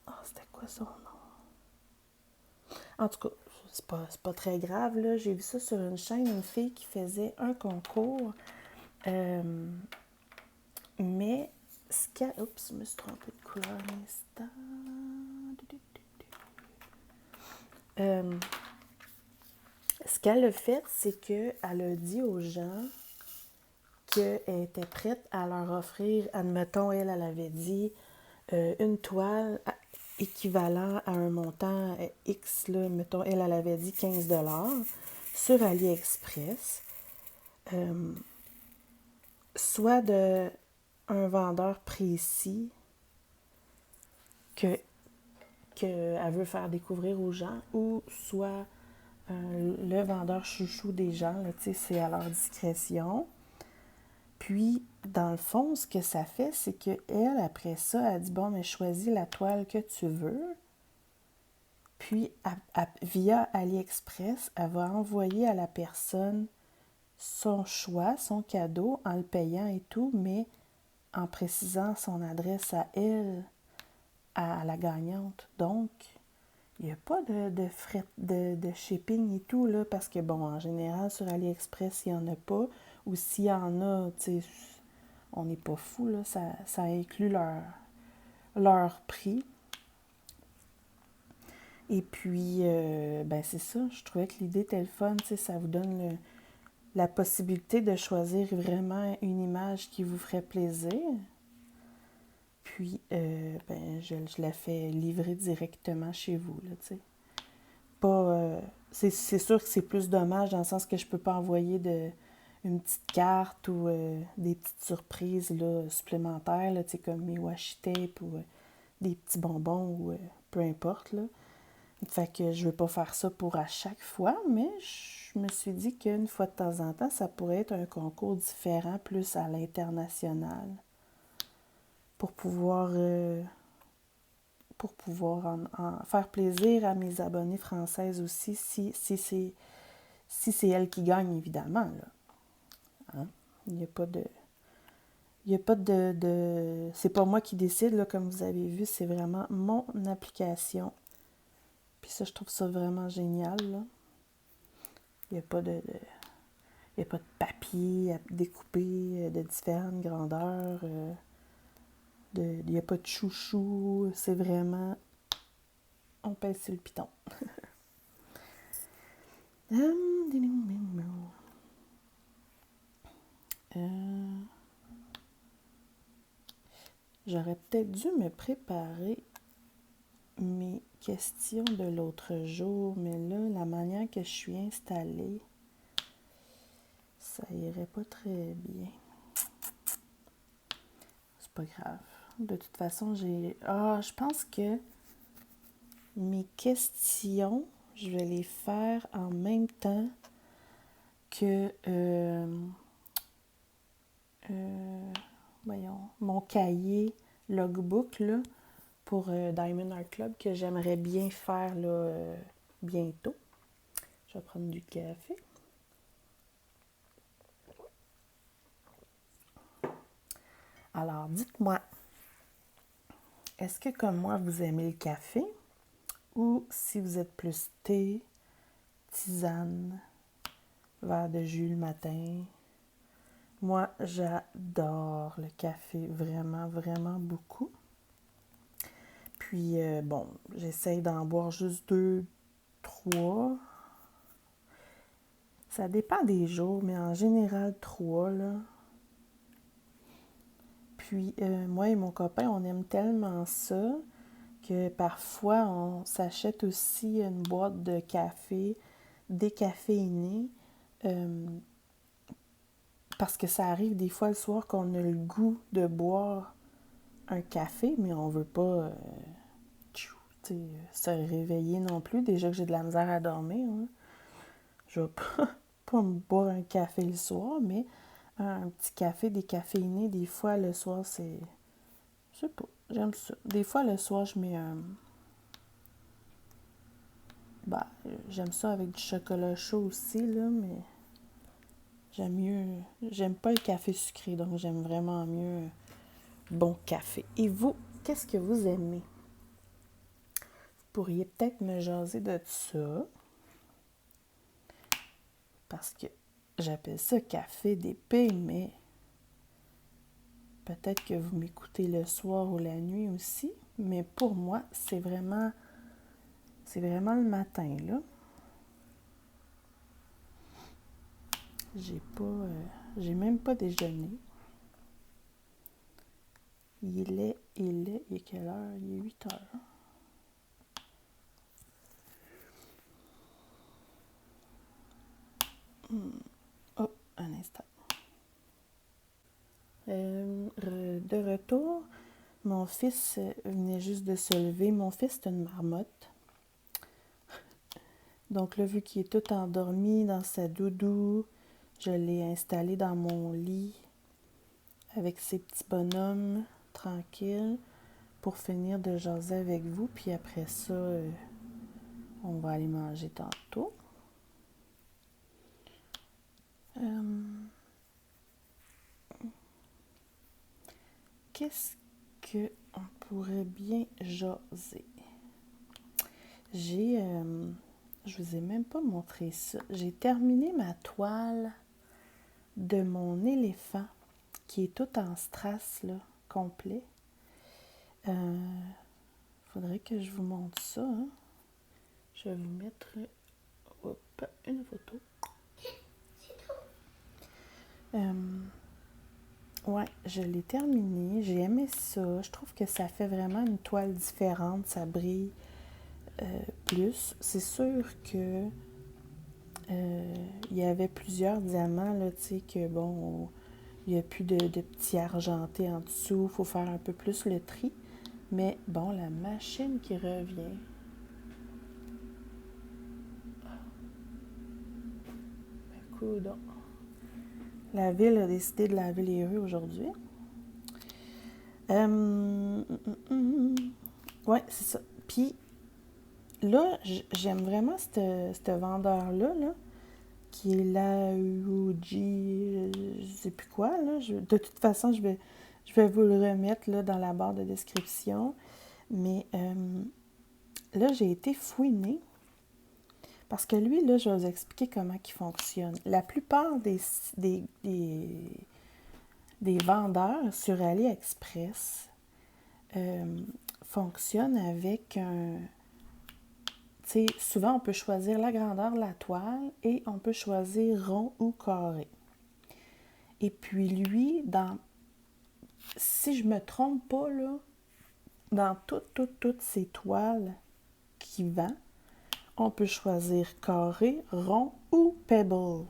Ah, c'était quoi son nom? En tout cas, c'est pas très grave, là. J'ai vu ça sur une chaîne, une fille qui faisait un concours. Mais oups, je me suis trompée de couleur un instant. Ce qu'elle a fait, c'est qu'elle a dit aux gens qu'elle était prête à leur offrir, admettons, elle avait dit une toile équivalent à un montant X, là, mettons, elle avait dit 15$ sur AliExpress, soit de un vendeur précis qu'elle veut faire découvrir aux gens, ou soit le vendeur chouchou des gens, là, c'est à leur discrétion. Puis, dans le fond, ce que ça fait, c'est qu'elle, après ça, elle dit, bon, mais choisis la toile que tu veux. Puis, via AliExpress, elle va envoyer à la personne son choix, son cadeau, en le payant et tout, mais en précisant son adresse à elle, à la gagnante. Donc, il n'y a pas de frais de shipping et tout, là, parce que, bon, en général, sur AliExpress, il n'y en a pas. Ou s'il y en a, tu sais, on n'est pas fou, là, ça inclut leur prix. Et puis, ben c'est ça, je trouvais que l'idée était le fun, tu sais, ça vous donne la possibilité de choisir vraiment une image qui vous ferait plaisir. Puis, ben, je la fais livrer directement chez vous, là, tu sais. Pas, c'est sûr que c'est plus dommage dans le sens que je peux pas envoyer une petite carte ou des petites surprises là, supplémentaires, là, comme mes washi tape ou des petits bonbons ou peu importe, là. Fait que je veux pas faire ça pour à chaque fois, mais je me suis dit qu'une fois de temps en temps, ça pourrait être un concours différent, plus à l'international, pour pouvoir pour pouvoir en faire plaisir à mes abonnées françaises aussi, si c'est elles qui gagnent, évidemment. Là. Hein? Il n'y a pas de... C'est pas moi qui décide, là, comme vous avez vu, c'est vraiment mon application. Puis ça, je trouve ça vraiment génial, là. Il n'y a pas il y a pas de papier à découper de différentes grandeurs. Il n'y a pas de chouchou. C'est vraiment... On pèse sur le piton. J'aurais peut-être dû me préparer mes questions de l'autre jour, mais là, la manière que je suis installée, ça irait pas très bien. C'est pas grave. De toute façon, je pense que mes questions, je vais les faire en même temps que mon cahier logbook là, pour Diamond Art Club que j'aimerais bien faire là, bientôt. Je vais prendre du café. Alors, dites-moi, est-ce que comme moi, vous aimez le café ou si vous êtes plus thé, tisane, verre de jus le matin? Moi, j'adore le café, vraiment, vraiment beaucoup. Puis, j'essaye d'en boire juste 2, 3. Ça dépend des jours, mais en général, 3, là. Puis, moi et mon copain, on aime tellement ça que parfois, on s'achète aussi une boîte de café décaféiné. Parce que ça arrive des fois le soir qu'on a le goût de boire un café, mais on veut pas se réveiller non plus. Déjà que j'ai de la misère à dormir. Hein. Je vais pas me boire un café le soir, mais un petit café décaféiné, des fois le soir, c'est... Je sais pas, j'aime ça. Des fois le soir, je mets un... j'aime ça avec du chocolat chaud aussi, là, mais j'aime mieux... J'aime pas le café sucré, donc j'aime vraiment mieux bon café. Et vous, qu'est-ce que vous aimez? Vous pourriez peut-être me jaser de ça, parce que j'appelle ça café d'épée, mais peut-être que vous m'écoutez le soir ou la nuit aussi, mais pour moi, c'est vraiment le matin, là. J'ai même pas déjeuné. Il est quelle heure? Il est 8 heures. Oh, un instant. De retour, mon fils venait juste de se lever. Mon fils, c'est une marmotte. Donc là, vu qu'il est tout endormi dans sa doudou, je l'ai installé dans mon lit avec ses petits bonhommes tranquilles pour finir de jaser avec vous. Puis après ça, on va aller manger tantôt. Qu'est-ce qu'on pourrait bien jaser? Je vous ai même pas montré ça. J'ai terminé ma toile de mon éléphant qui est tout en strass, là, complet. Faudrait que je vous montre ça. Hein. Je vais vous mettre une photo. Ouais, je l'ai terminé. J'ai aimé ça. Je trouve que ça fait vraiment une toile différente. Ça brille plus. C'est sûr que il y avait plusieurs diamants, là, tu sais, que bon, il n'y a plus de petits argentés en dessous. Il faut faire un peu plus le tri. Mais bon, la machine qui revient. Coudonc. La ville a décidé de laver les rues aujourd'hui. Ouais, c'est ça. Puis là, j'aime vraiment ce vendeur-là, là, qui est la Uji, je sais plus quoi, là. De toute façon, je vais vous le remettre là, dans la barre de description. Mais là, j'ai été fouinée parce que lui, là, je vais vous expliquer comment il fonctionne. La plupart des vendeurs sur AliExpress fonctionnent avec un... Tu sais, souvent, on peut choisir la grandeur de la toile et on peut choisir rond ou carré. Et puis lui, si je me trompe pas, là, dans toutes ces toiles qu'il vend, on peut choisir carré, rond ou pebble.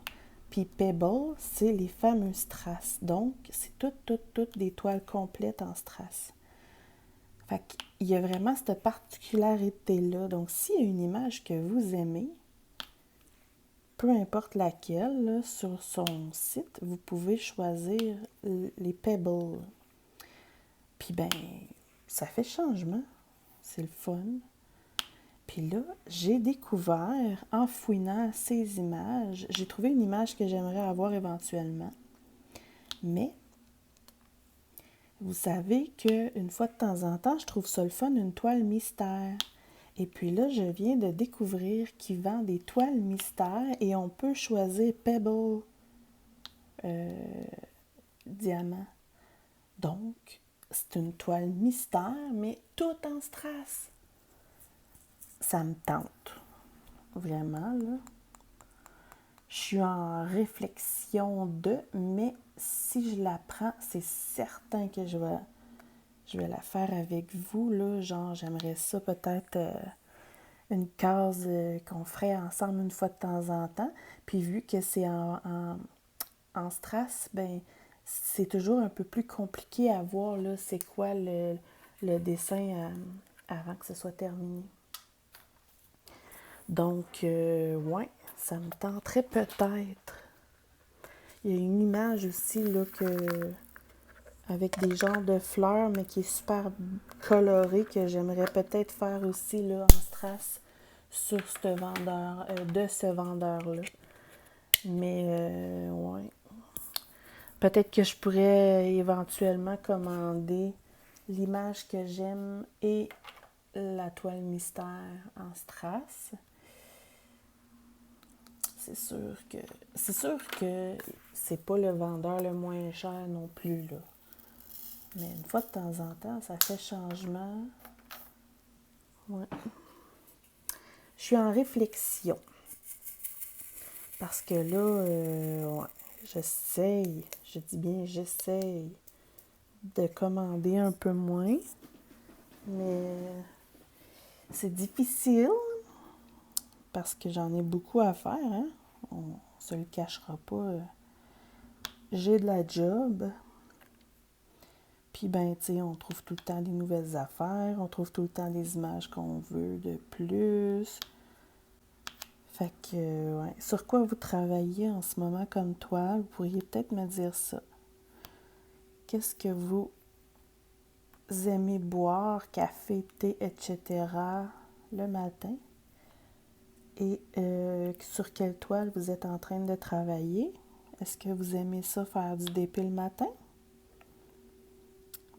Puis pebble, c'est les fameux strass. Donc, c'est toutes des toiles complètes en strass. Fait qu'il y a vraiment cette particularité-là. Donc, s'il y a une image que vous aimez, peu importe laquelle, là, sur son site, vous pouvez choisir les pebbles. Puis ben, ça fait changement. C'est le fun. Puis là, j'ai découvert, en fouinant ces images, j'ai trouvé une image que j'aimerais avoir éventuellement. Mais, vous savez qu'une fois de temps en temps, je trouve ça le fun, une toile mystère. Et puis là, je viens de découvrir qu'il vend des toiles mystères et on peut choisir Pebble diamant. Donc, c'est une toile mystère, mais tout en strass. Ça me tente. Vraiment, là. Je suis en réflexion mais si je la prends, c'est certain que je vais la faire avec vous, là. Genre, j'aimerais ça peut-être une case qu'on ferait ensemble une fois de temps en temps. Puis vu que c'est en strass, ben c'est toujours un peu plus compliqué à voir, là, c'est quoi le dessin avant que ce soit terminé. Donc, ouais, ça me tenterait peut-être. Il y a une image aussi, là, avec des genres de fleurs, mais qui est super colorée, que j'aimerais peut-être faire aussi, là, en strass sur de ce vendeur-là. Mais, ouais. Peut-être que je pourrais éventuellement commander l'image que j'aime et la toile mystère en strass. C'est sûr que c'est pas le vendeur le moins cher non plus, là. Mais une fois de temps en temps, ça fait changement. Ouais. Je suis en réflexion. Parce que là, ouais, je dis bien j'essaye de commander un peu moins. Mais c'est difficile parce que j'en ai beaucoup à faire, hein. On se le cachera pas. J'ai de la job. Puis ben, tu sais, on trouve tout le temps des nouvelles affaires. On trouve tout le temps des images qu'on veut de plus. Fait que, ouais. Sur quoi vous travaillez en ce moment comme toile? Vous pourriez peut-être me dire ça. Qu'est-ce que vous aimez boire, café, thé, etc. le matin? Et sur quelle toile vous êtes en train de travailler? Est-ce que vous aimez ça faire du DP le matin?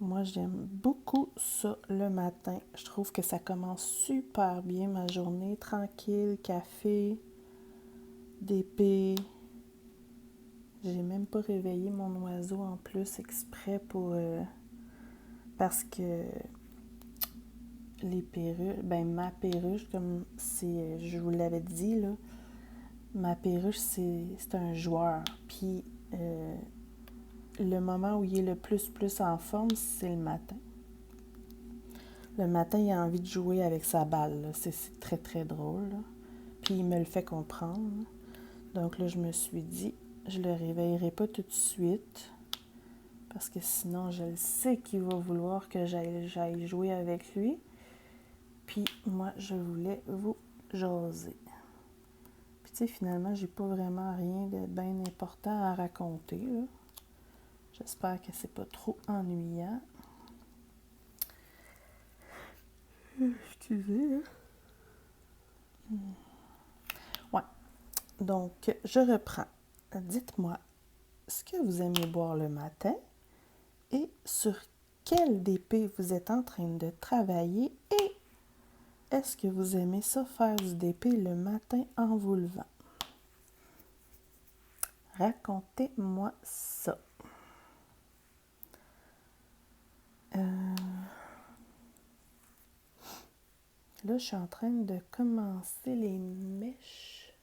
Moi, j'aime beaucoup ça le matin. Je trouve que ça commence super bien ma journée. Tranquille, café, DP. J'ai même pas réveillé mon oiseau en plus exprès pour... parce que les perruches... Ben, ma perruche, comme c'est, je vous l'avais dit, là, ma perruche, c'est un joueur. Puis, le moment où il est le plus en forme, c'est le matin. Le matin, il a envie de jouer avec sa balle. C'est très, très drôle. Là. Puis, il me le fait comprendre. Donc là, je me suis dit, je le réveillerai pas tout de suite. Parce que sinon, je le sais qu'il va vouloir que j'aille jouer avec lui. Puis, moi, je voulais vous jaser. Puis, tu sais, finalement, j'ai pas vraiment rien de bien important à raconter. Là. J'espère que c'est pas trop ennuyant. Excusez. Ouais. Donc, je reprends. Dites-moi ce que vous aimez boire le matin et sur quel DP vous êtes en train de travailler et est-ce que vous aimez ça faire du DP le matin en vous levant? Racontez-moi ça. Là, je suis en train de commencer les mèches.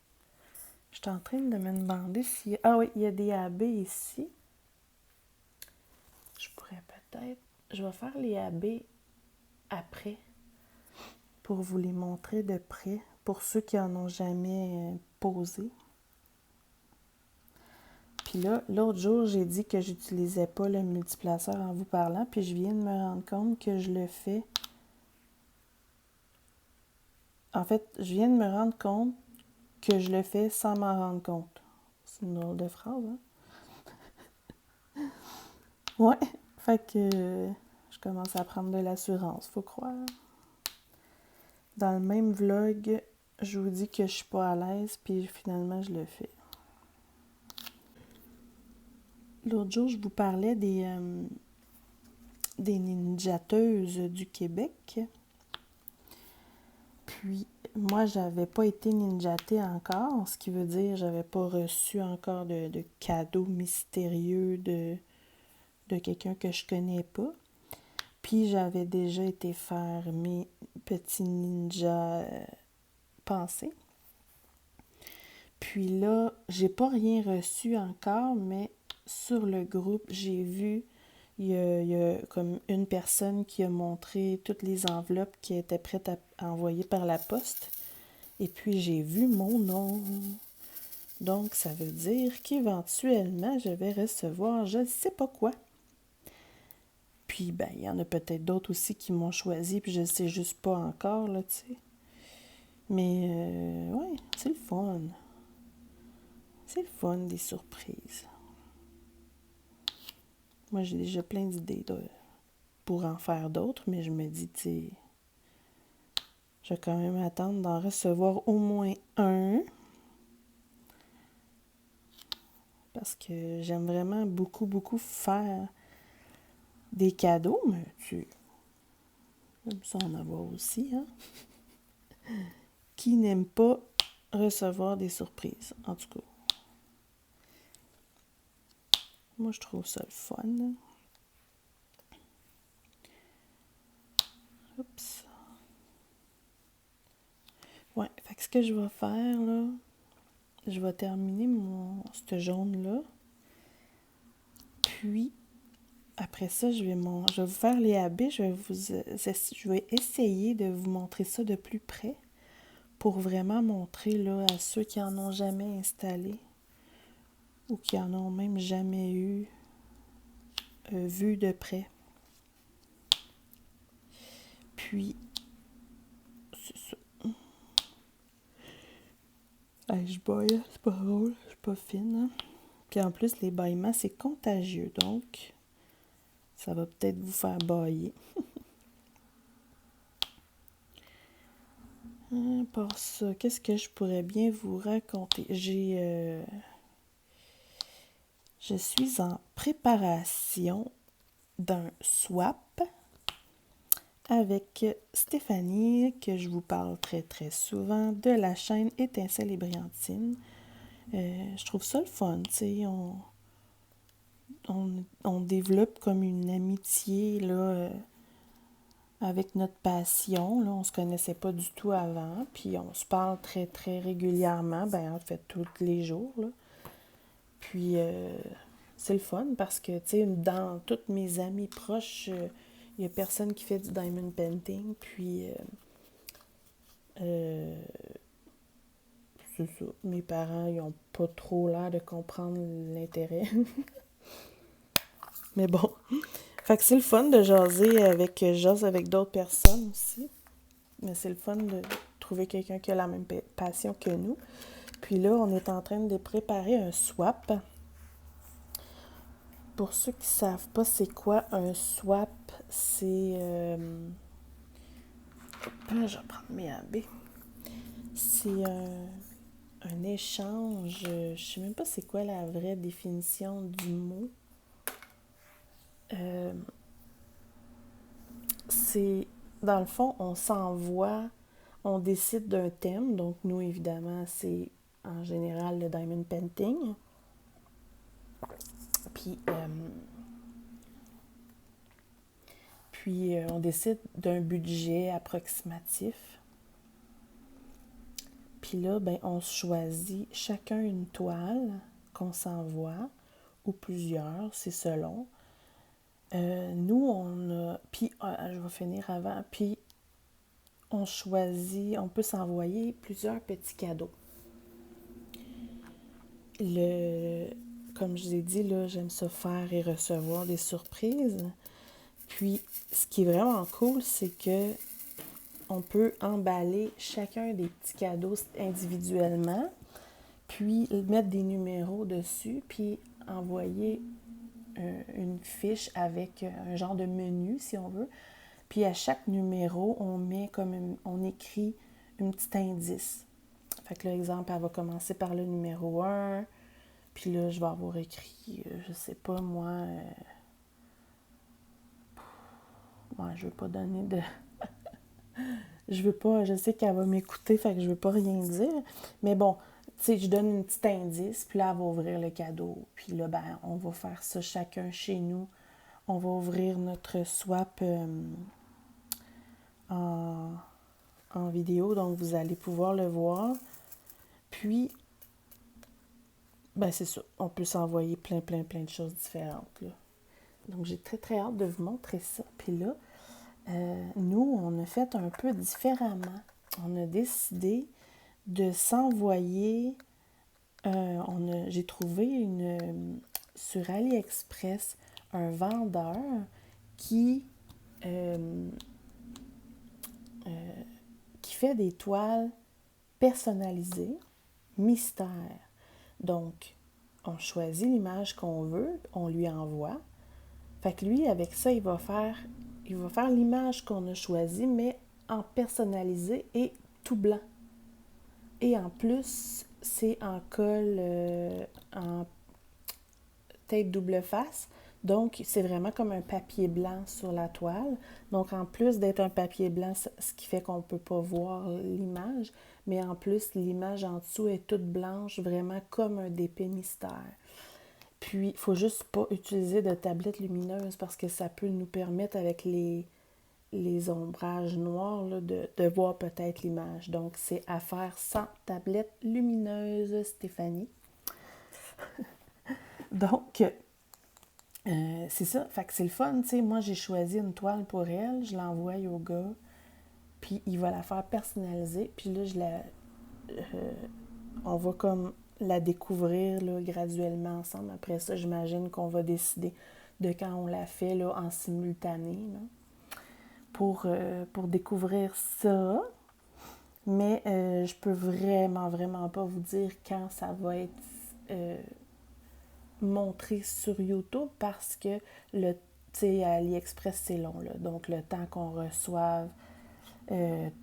Je suis en train de me demander s'il y a... Ah oui, il y a des AB ici. Je pourrais peut-être... Je vais faire les AB après pour vous les montrer de près, pour ceux qui n'en ont jamais posé. Puis là, l'autre jour, j'ai dit que j'utilisais pas le multiplaceur en vous parlant, puis je viens de me rendre compte que je le fais. En fait, je viens de me rendre compte que je le fais sans m'en rendre compte. C'est une drôle de phrase, hein? Ouais, fait que je commence à prendre de l'assurance, faut croire. Dans le même vlog, je vous dis que je suis pas à l'aise, puis finalement, je le fais. L'autre jour, je vous parlais des ninjateuses du Québec. Puis, moi, j'avais pas été ninjatée encore, ce qui veut dire que j'avais pas reçu encore de cadeau mystérieux de quelqu'un que je connais pas. Puis, j'avais déjà été faire mes petits ninjas pensés. Puis là, j'ai pas rien reçu encore, mais sur le groupe, j'ai vu, il y a comme une personne qui a montré toutes les enveloppes qui étaient prêtes à envoyer par la poste. Et puis, j'ai vu mon nom. Donc, ça veut dire qu'éventuellement, je vais recevoir je ne sais pas quoi. Puis, ben, il y en a peut-être d'autres aussi qui m'ont choisi, puis je ne sais juste pas encore, là, tu sais. Mais, ouais, c'est le fun. C'est le fun, des surprises. Moi, j'ai déjà plein d'idées pour en faire d'autres, mais je me dis, tu sais, je vais quand même attendre d'en recevoir au moins un. Parce que j'aime vraiment beaucoup, beaucoup faire des cadeaux, mais tu aimes ça en avoir aussi, hein? Qui n'aime pas recevoir des surprises, en tout cas. Moi, je trouve ça le fun. Oups. Ouais, fait que ce que je vais faire, là, je vais terminer ce jaune-là. Puis, après ça, je vais vous faire les AB. Je vais essayer de vous montrer ça de plus près pour vraiment montrer là, à ceux qui en ont jamais installé ou qui en ont même jamais vu de près. Puis, c'est ça. Hey, je baille, c'est pas drôle, je suis pas fine. Hein? Puis en plus, les bâillements, c'est contagieux, donc ça va peut-être vous faire bailler. Par ça, qu'est-ce que je pourrais bien vous raconter? Je suis en préparation d'un swap avec Stéphanie, que je vous parle très très souvent, de la chaîne Étincelle et Brillantine. Je trouve ça le fun, tu sais, on développe comme une amitié, là, avec notre passion, là, on se connaissait pas du tout avant, puis on se parle très très régulièrement, ben en fait tous les jours, là. Puis c'est le fun parce que, tu sais, dans toutes mes amies proches, il y a personne qui fait du diamond painting, puis c'est ça. Mes parents, ils ont pas trop l'air de comprendre l'intérêt. Mais bon. Fait que c'est le fun de jaser avec d'autres personnes aussi. Mais c'est le fun de trouver quelqu'un qui a la même passion que nous. Puis là, on est en train de préparer un swap. Pour ceux qui ne savent pas c'est quoi un swap, c'est Je vais prendre mes AB. C'est un échange. Je sais même pas c'est quoi la vraie définition du mot. C'est, dans le fond, on s'envoie, on décide d'un thème. Donc, nous, évidemment, c'est en général le diamond painting. Puis, on décide d'un budget approximatif. Puis là, ben, on choisit chacun une toile qu'on s'envoie, ou plusieurs, c'est selon. Nous, on a... Puis, je vais finir avant. Puis, on choisit, on peut s'envoyer plusieurs petits cadeaux. Comme je vous ai dit, là, j'aime ça faire et recevoir des surprises. Puis, ce qui est vraiment cool, c'est que on peut emballer chacun des petits cadeaux individuellement, puis mettre des numéros dessus, puis envoyer une fiche avec un genre de menu, si on veut. Puis à chaque numéro, on écrit un petit indice. Fait que l'exemple, elle va commencer par le numéro 1, puis là, je vais avoir écrit, je sais pas moi, je veux pas donner de... je sais qu'elle va m'écouter, fait que je veux pas rien dire. Mais bon, tu sais, je donne un petit indice, puis là, elle va ouvrir le cadeau. Puis là, ben, on va faire ça chacun chez nous. On va ouvrir notre swap en vidéo, donc vous allez pouvoir le voir. Puis, ben c'est ça, on peut s'envoyer plein de choses différentes, là. Donc, j'ai très hâte de vous montrer ça. Puis là, nous, on a fait un peu différemment. On a décidé de s'envoyer... j'ai trouvé sur AliExpress un vendeur qui fait des toiles personnalisées, mystère. Donc, on choisit l'image qu'on veut, on lui envoie. Fait que lui, avec ça, il va faire l'image qu'on a choisie, mais en personnalisé et tout blanc. Et en plus, c'est en colle, en tape double face. Donc, c'est vraiment comme un papier blanc sur la toile. Donc, en plus d'être un papier blanc, ce qui fait qu'on ne peut pas voir l'image, mais en plus, l'image en dessous est toute blanche, vraiment comme un DP mystère. Puis, il ne faut juste pas utiliser de tablette lumineuse parce que ça peut nous permettre, avec les ombrages noirs, là, de voir peut-être l'image. Donc, c'est à faire sans tablette lumineuse, Stéphanie. Donc, c'est ça. Fait que c'est le fun, tu sais. Moi, j'ai choisi une toile pour elle, je l'envoie au gars, puis il va la faire personnaliser. Puis là, on va comme la découvrir là, graduellement ensemble. Après ça, j'imagine qu'on va décider de quand on la fait là, en simultané là, pour découvrir ça. Mais je peux vraiment pas vous dire quand ça va être montré sur YouTube parce que tu sais, à AliExpress, c'est long, là. Donc, le temps qu'on reçoive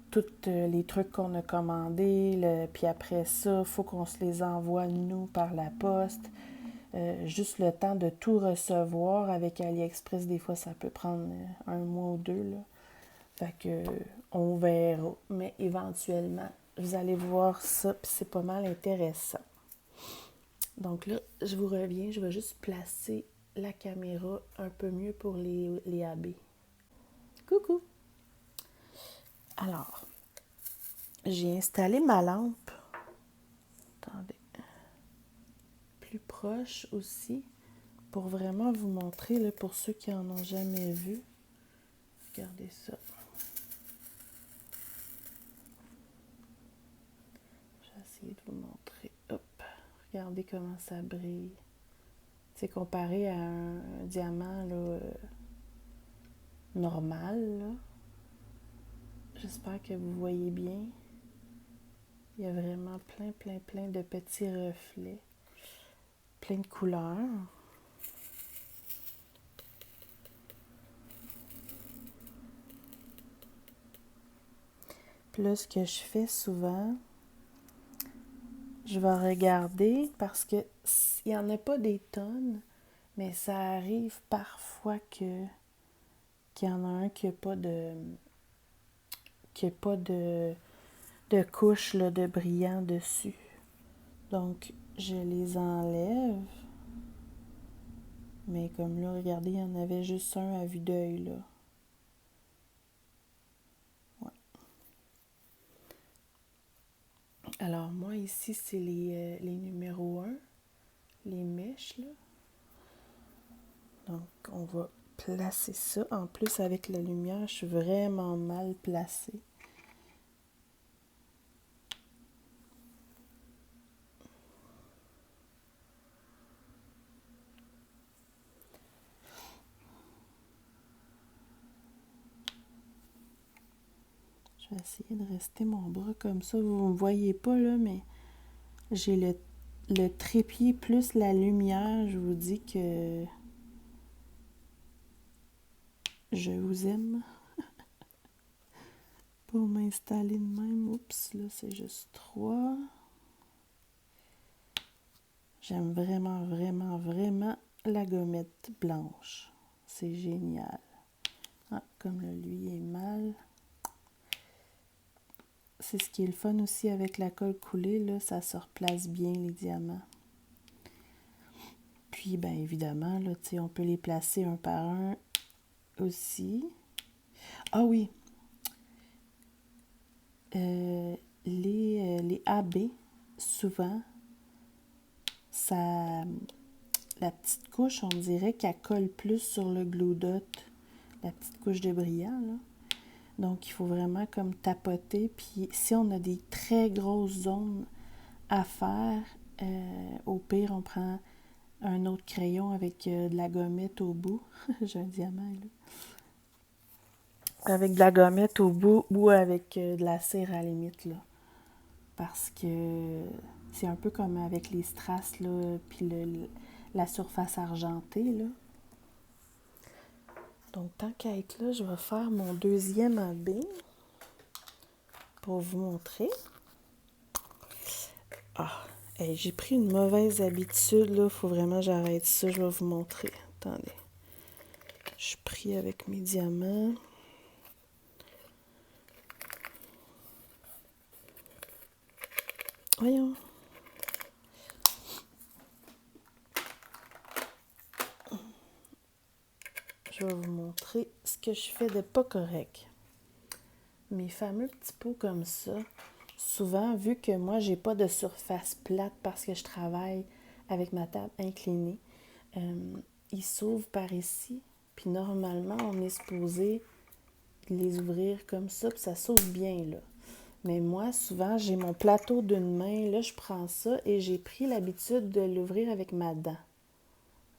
tous les trucs qu'on a commandés, puis après ça, il faut qu'on se les envoie, nous, par la poste. Juste le temps de tout recevoir avec AliExpress, des fois, ça peut prendre un mois ou deux, là. Fait que, on verra. Mais éventuellement, vous allez voir ça, puis c'est pas mal intéressant. Donc là, je vous reviens, je vais juste placer la caméra un peu mieux pour les AB. Coucou! Alors, j'ai installé ma lampe. Attendez. Plus proche aussi, pour vraiment vous montrer, là, pour ceux qui en ont jamais vu. Regardez ça. Je vais essayer de vous montrer. Hop! Regardez comment ça brille. C'est comparé à un diamant là, normal. Là. J'espère que vous voyez bien. Il y a vraiment plein de petits reflets. Plein de couleurs. Puis là, ce que je fais souvent, je vais regarder parce que il n'y en a pas des tonnes, mais ça arrive parfois qu'il y en a un qui n'a pas de couche là, de brillant dessus. Donc, je les enlève. Mais comme là, regardez, il y en avait juste un à vue d'œil, là. Ouais. Alors, moi, ici, c'est les numéros 1, les mèches, là. Donc, on va placer ça. En plus, avec la lumière, je suis vraiment mal placée. Je vais essayer de rester mon bras comme ça. Vous ne me voyez pas, là, mais j'ai le trépied plus la lumière. Je vous dis que je vous aime. Pour m'installer de même. Oups, là, c'est juste 3. J'aime vraiment, vraiment, vraiment la gommette blanche. C'est génial. Ah, comme là, lui est mal. C'est ce qui est le fun aussi avec la colle coulée, là, ça se replace bien les diamants. Puis, bien évidemment, là, on peut les placer un par un aussi. Ah oui, les AB, souvent, ça, la petite couche, on dirait qu'elle colle plus sur le glue dot, la petite couche de brillant, là. Donc, il faut vraiment comme tapoter. Puis, si on a des très grosses zones à faire, au pire, on prend un autre crayon avec de la gommette au bout. J'ai un diamant, là. Avec de la gommette au bout ou avec de la cire à la limite, là. Parce que c'est un peu comme avec les strass, là, puis la surface argentée, là. Donc, tant qu'à être là, je vais faire mon deuxième AB pour vous montrer. Ah, hey, j'ai pris une mauvaise habitude, là. Faut vraiment que j'arrête ça. Je vais vous montrer. Attendez. Je suis pris avec mes diamants. Voyons. Je vais vous montrer ce que je fais de pas correct. Mes fameux petits pots comme ça, souvent, vu que moi, j'ai pas de surface plate parce que je travaille avec ma table inclinée, ils s'ouvrent par ici. Puis normalement, on est supposé les ouvrir comme ça, puis ça s'ouvre bien, là. Mais moi, souvent, j'ai mon plateau d'une main, là, je prends ça et j'ai pris l'habitude de l'ouvrir avec ma dent.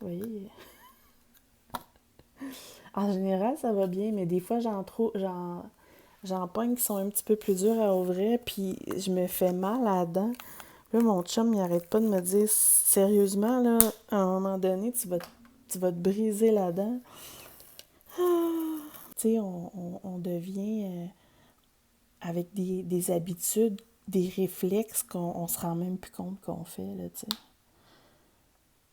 Vous voyez? En général, ça va bien, mais des fois, j'en pogne qui sont un petit peu plus durs à ouvrir, puis je me fais mal à la dent. Là, mon chum, il arrête pas de me dire, sérieusement, là, à un moment donné, tu vas te briser la dent. Ah! Tu sais, on devient avec des habitudes, des réflexes qu'on se rend même plus compte qu'on fait, là, tu sais.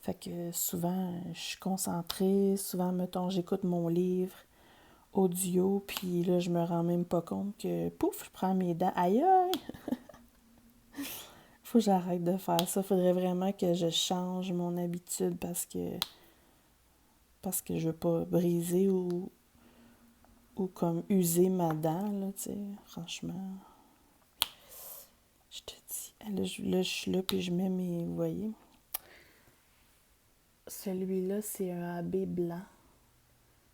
Fait que souvent, je suis concentrée, souvent, mettons, j'écoute mon livre audio, puis là, je me rends même pas compte que, pouf, je prends mes dents. Aïe, aïe! Faut que j'arrête de faire ça. Faudrait vraiment que je change mon habitude parce que je veux pas briser ou comme user ma dent, là, tu sais, franchement. Je te dis, là, je suis là, puis je mets mes, vous voyez, celui-là, c'est un AB blanc.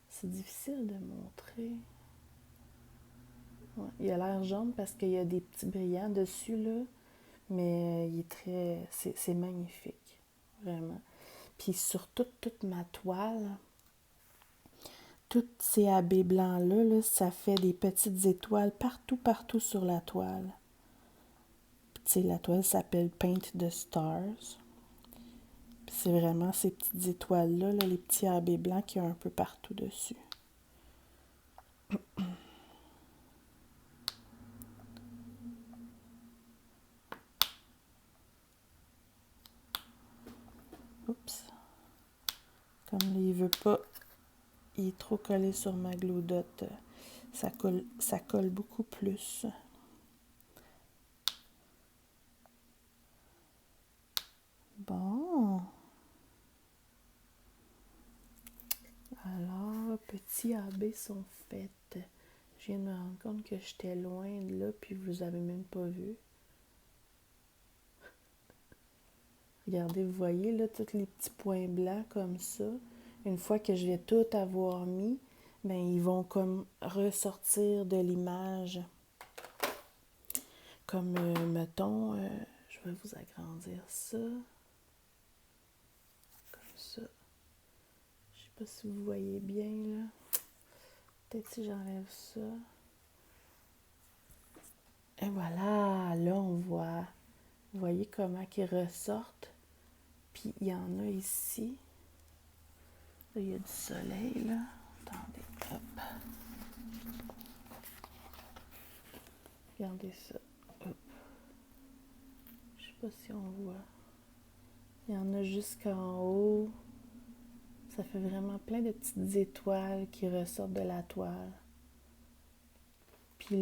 C'est difficile de montrer. Ouais, il a l'air jaune parce qu'il y a des petits brillants dessus, là. Mais il est très... C'est magnifique. Vraiment. Puis sur toute ma toile, tous ces AB blancs-là, là, ça fait des petites étoiles partout sur la toile. Puis, tu sais, la toile s'appelle Paint the Stars. Puis c'est vraiment ces petites étoiles-là, là, les petits AB blancs qu'il y a un peu partout dessus. Oups. Comme là, il veut pas, il est trop collé sur ma glue dot. Ça colle beaucoup plus. Bon. Alors, petits AB sont faites. Je viens de me rendre compte que j'étais loin de là, puis vous avez même pas vu. Regardez, vous voyez là, tous les petits points blancs comme ça. Une fois que je vais tout avoir mis, ben ils vont comme ressortir de l'image. Comme, mettons, je vais vous agrandir ça. Comme ça. Je sais pas si vous voyez bien, là. Peut-être si j'enlève ça. Et voilà, là, on voit. Vous voyez comment ils ressortent. Puis, il y en a ici. Là, il y a du soleil, là. Attendez, hop. Regardez ça. Hop. Je sais pas si on voit. Il y en a jusqu'en haut. Ça fait vraiment plein de petites étoiles qui ressortent de la toile. Puis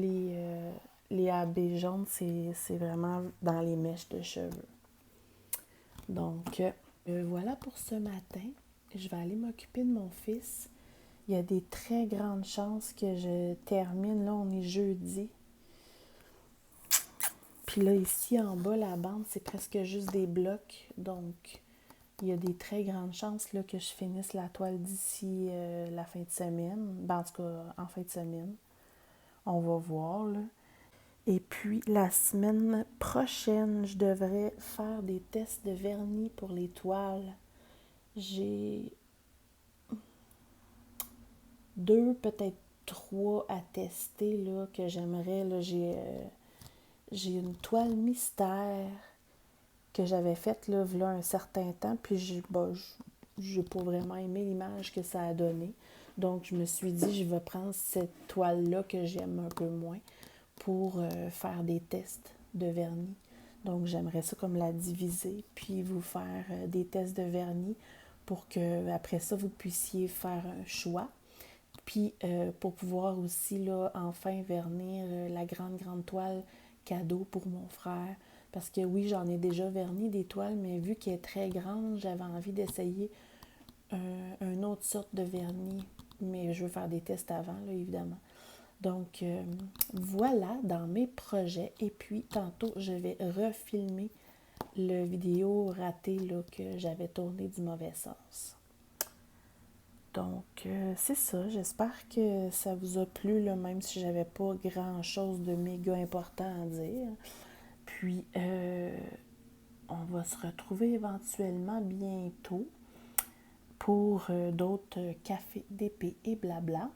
les AB jaunes, c'est vraiment dans les mèches de cheveux. Donc, voilà pour ce matin. Je vais aller m'occuper de mon fils. Il y a des très grandes chances que je termine. Là, on est jeudi. Puis là, ici, en bas, la bande, c'est presque juste des blocs. Donc, il y a des très grandes chances là, que je finisse la toile d'ici la fin de semaine. Ben, en tout cas, en fin de semaine. On va voir, là. Et puis, la semaine prochaine, je devrais faire des tests de vernis pour les toiles. J'ai 2, peut-être 3 à tester, là, que j'aimerais. Là, j'ai une toile mystère que j'avais faite, là, v'là un certain temps, puis j'ai pas vraiment aimé l'image que ça a donné. Donc, je me suis dit, je vais prendre cette toile-là que j'aime un peu moins pour faire des tests de vernis. Donc, j'aimerais ça comme la diviser, puis vous faire des tests de vernis pour que après ça, vous puissiez faire un choix. Puis, pour pouvoir aussi, là, enfin vernir la grande toile cadeau pour mon frère. Parce que oui, j'en ai déjà verni des toiles, mais vu qu'elle est très grande, j'avais envie d'essayer une autre sorte de vernis. Mais je veux faire des tests avant, là, évidemment. Donc, voilà dans mes projets. Et puis, tantôt, je vais refilmer le vidéo raté là, que j'avais tourné du mauvais sens. Donc, c'est ça. J'espère que ça vous a plu, là, même si j'avais pas grand-chose de méga important à dire. Puis, on va se retrouver éventuellement bientôt pour d'autres cafés d'épée et blabla.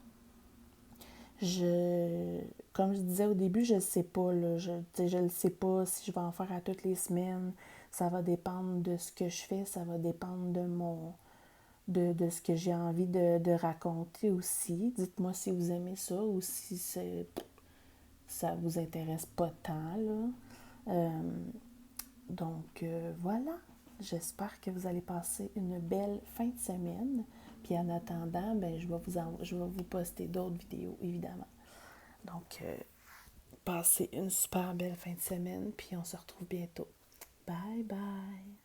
Comme je disais au début, je ne sais pas. Là, je ne sais pas si je vais en faire à toutes les semaines. Ça va dépendre de ce que je fais. Ça va dépendre de ce que j'ai envie de raconter aussi. Dites-moi si vous aimez ça ou si ça vous intéresse pas tant, là. Donc, voilà. J'espère que vous allez passer une belle fin de semaine. Puis en attendant, ben, je vais vous poster d'autres vidéos, évidemment. Donc, passez une super belle fin de semaine, puis on se retrouve bientôt. Bye bye!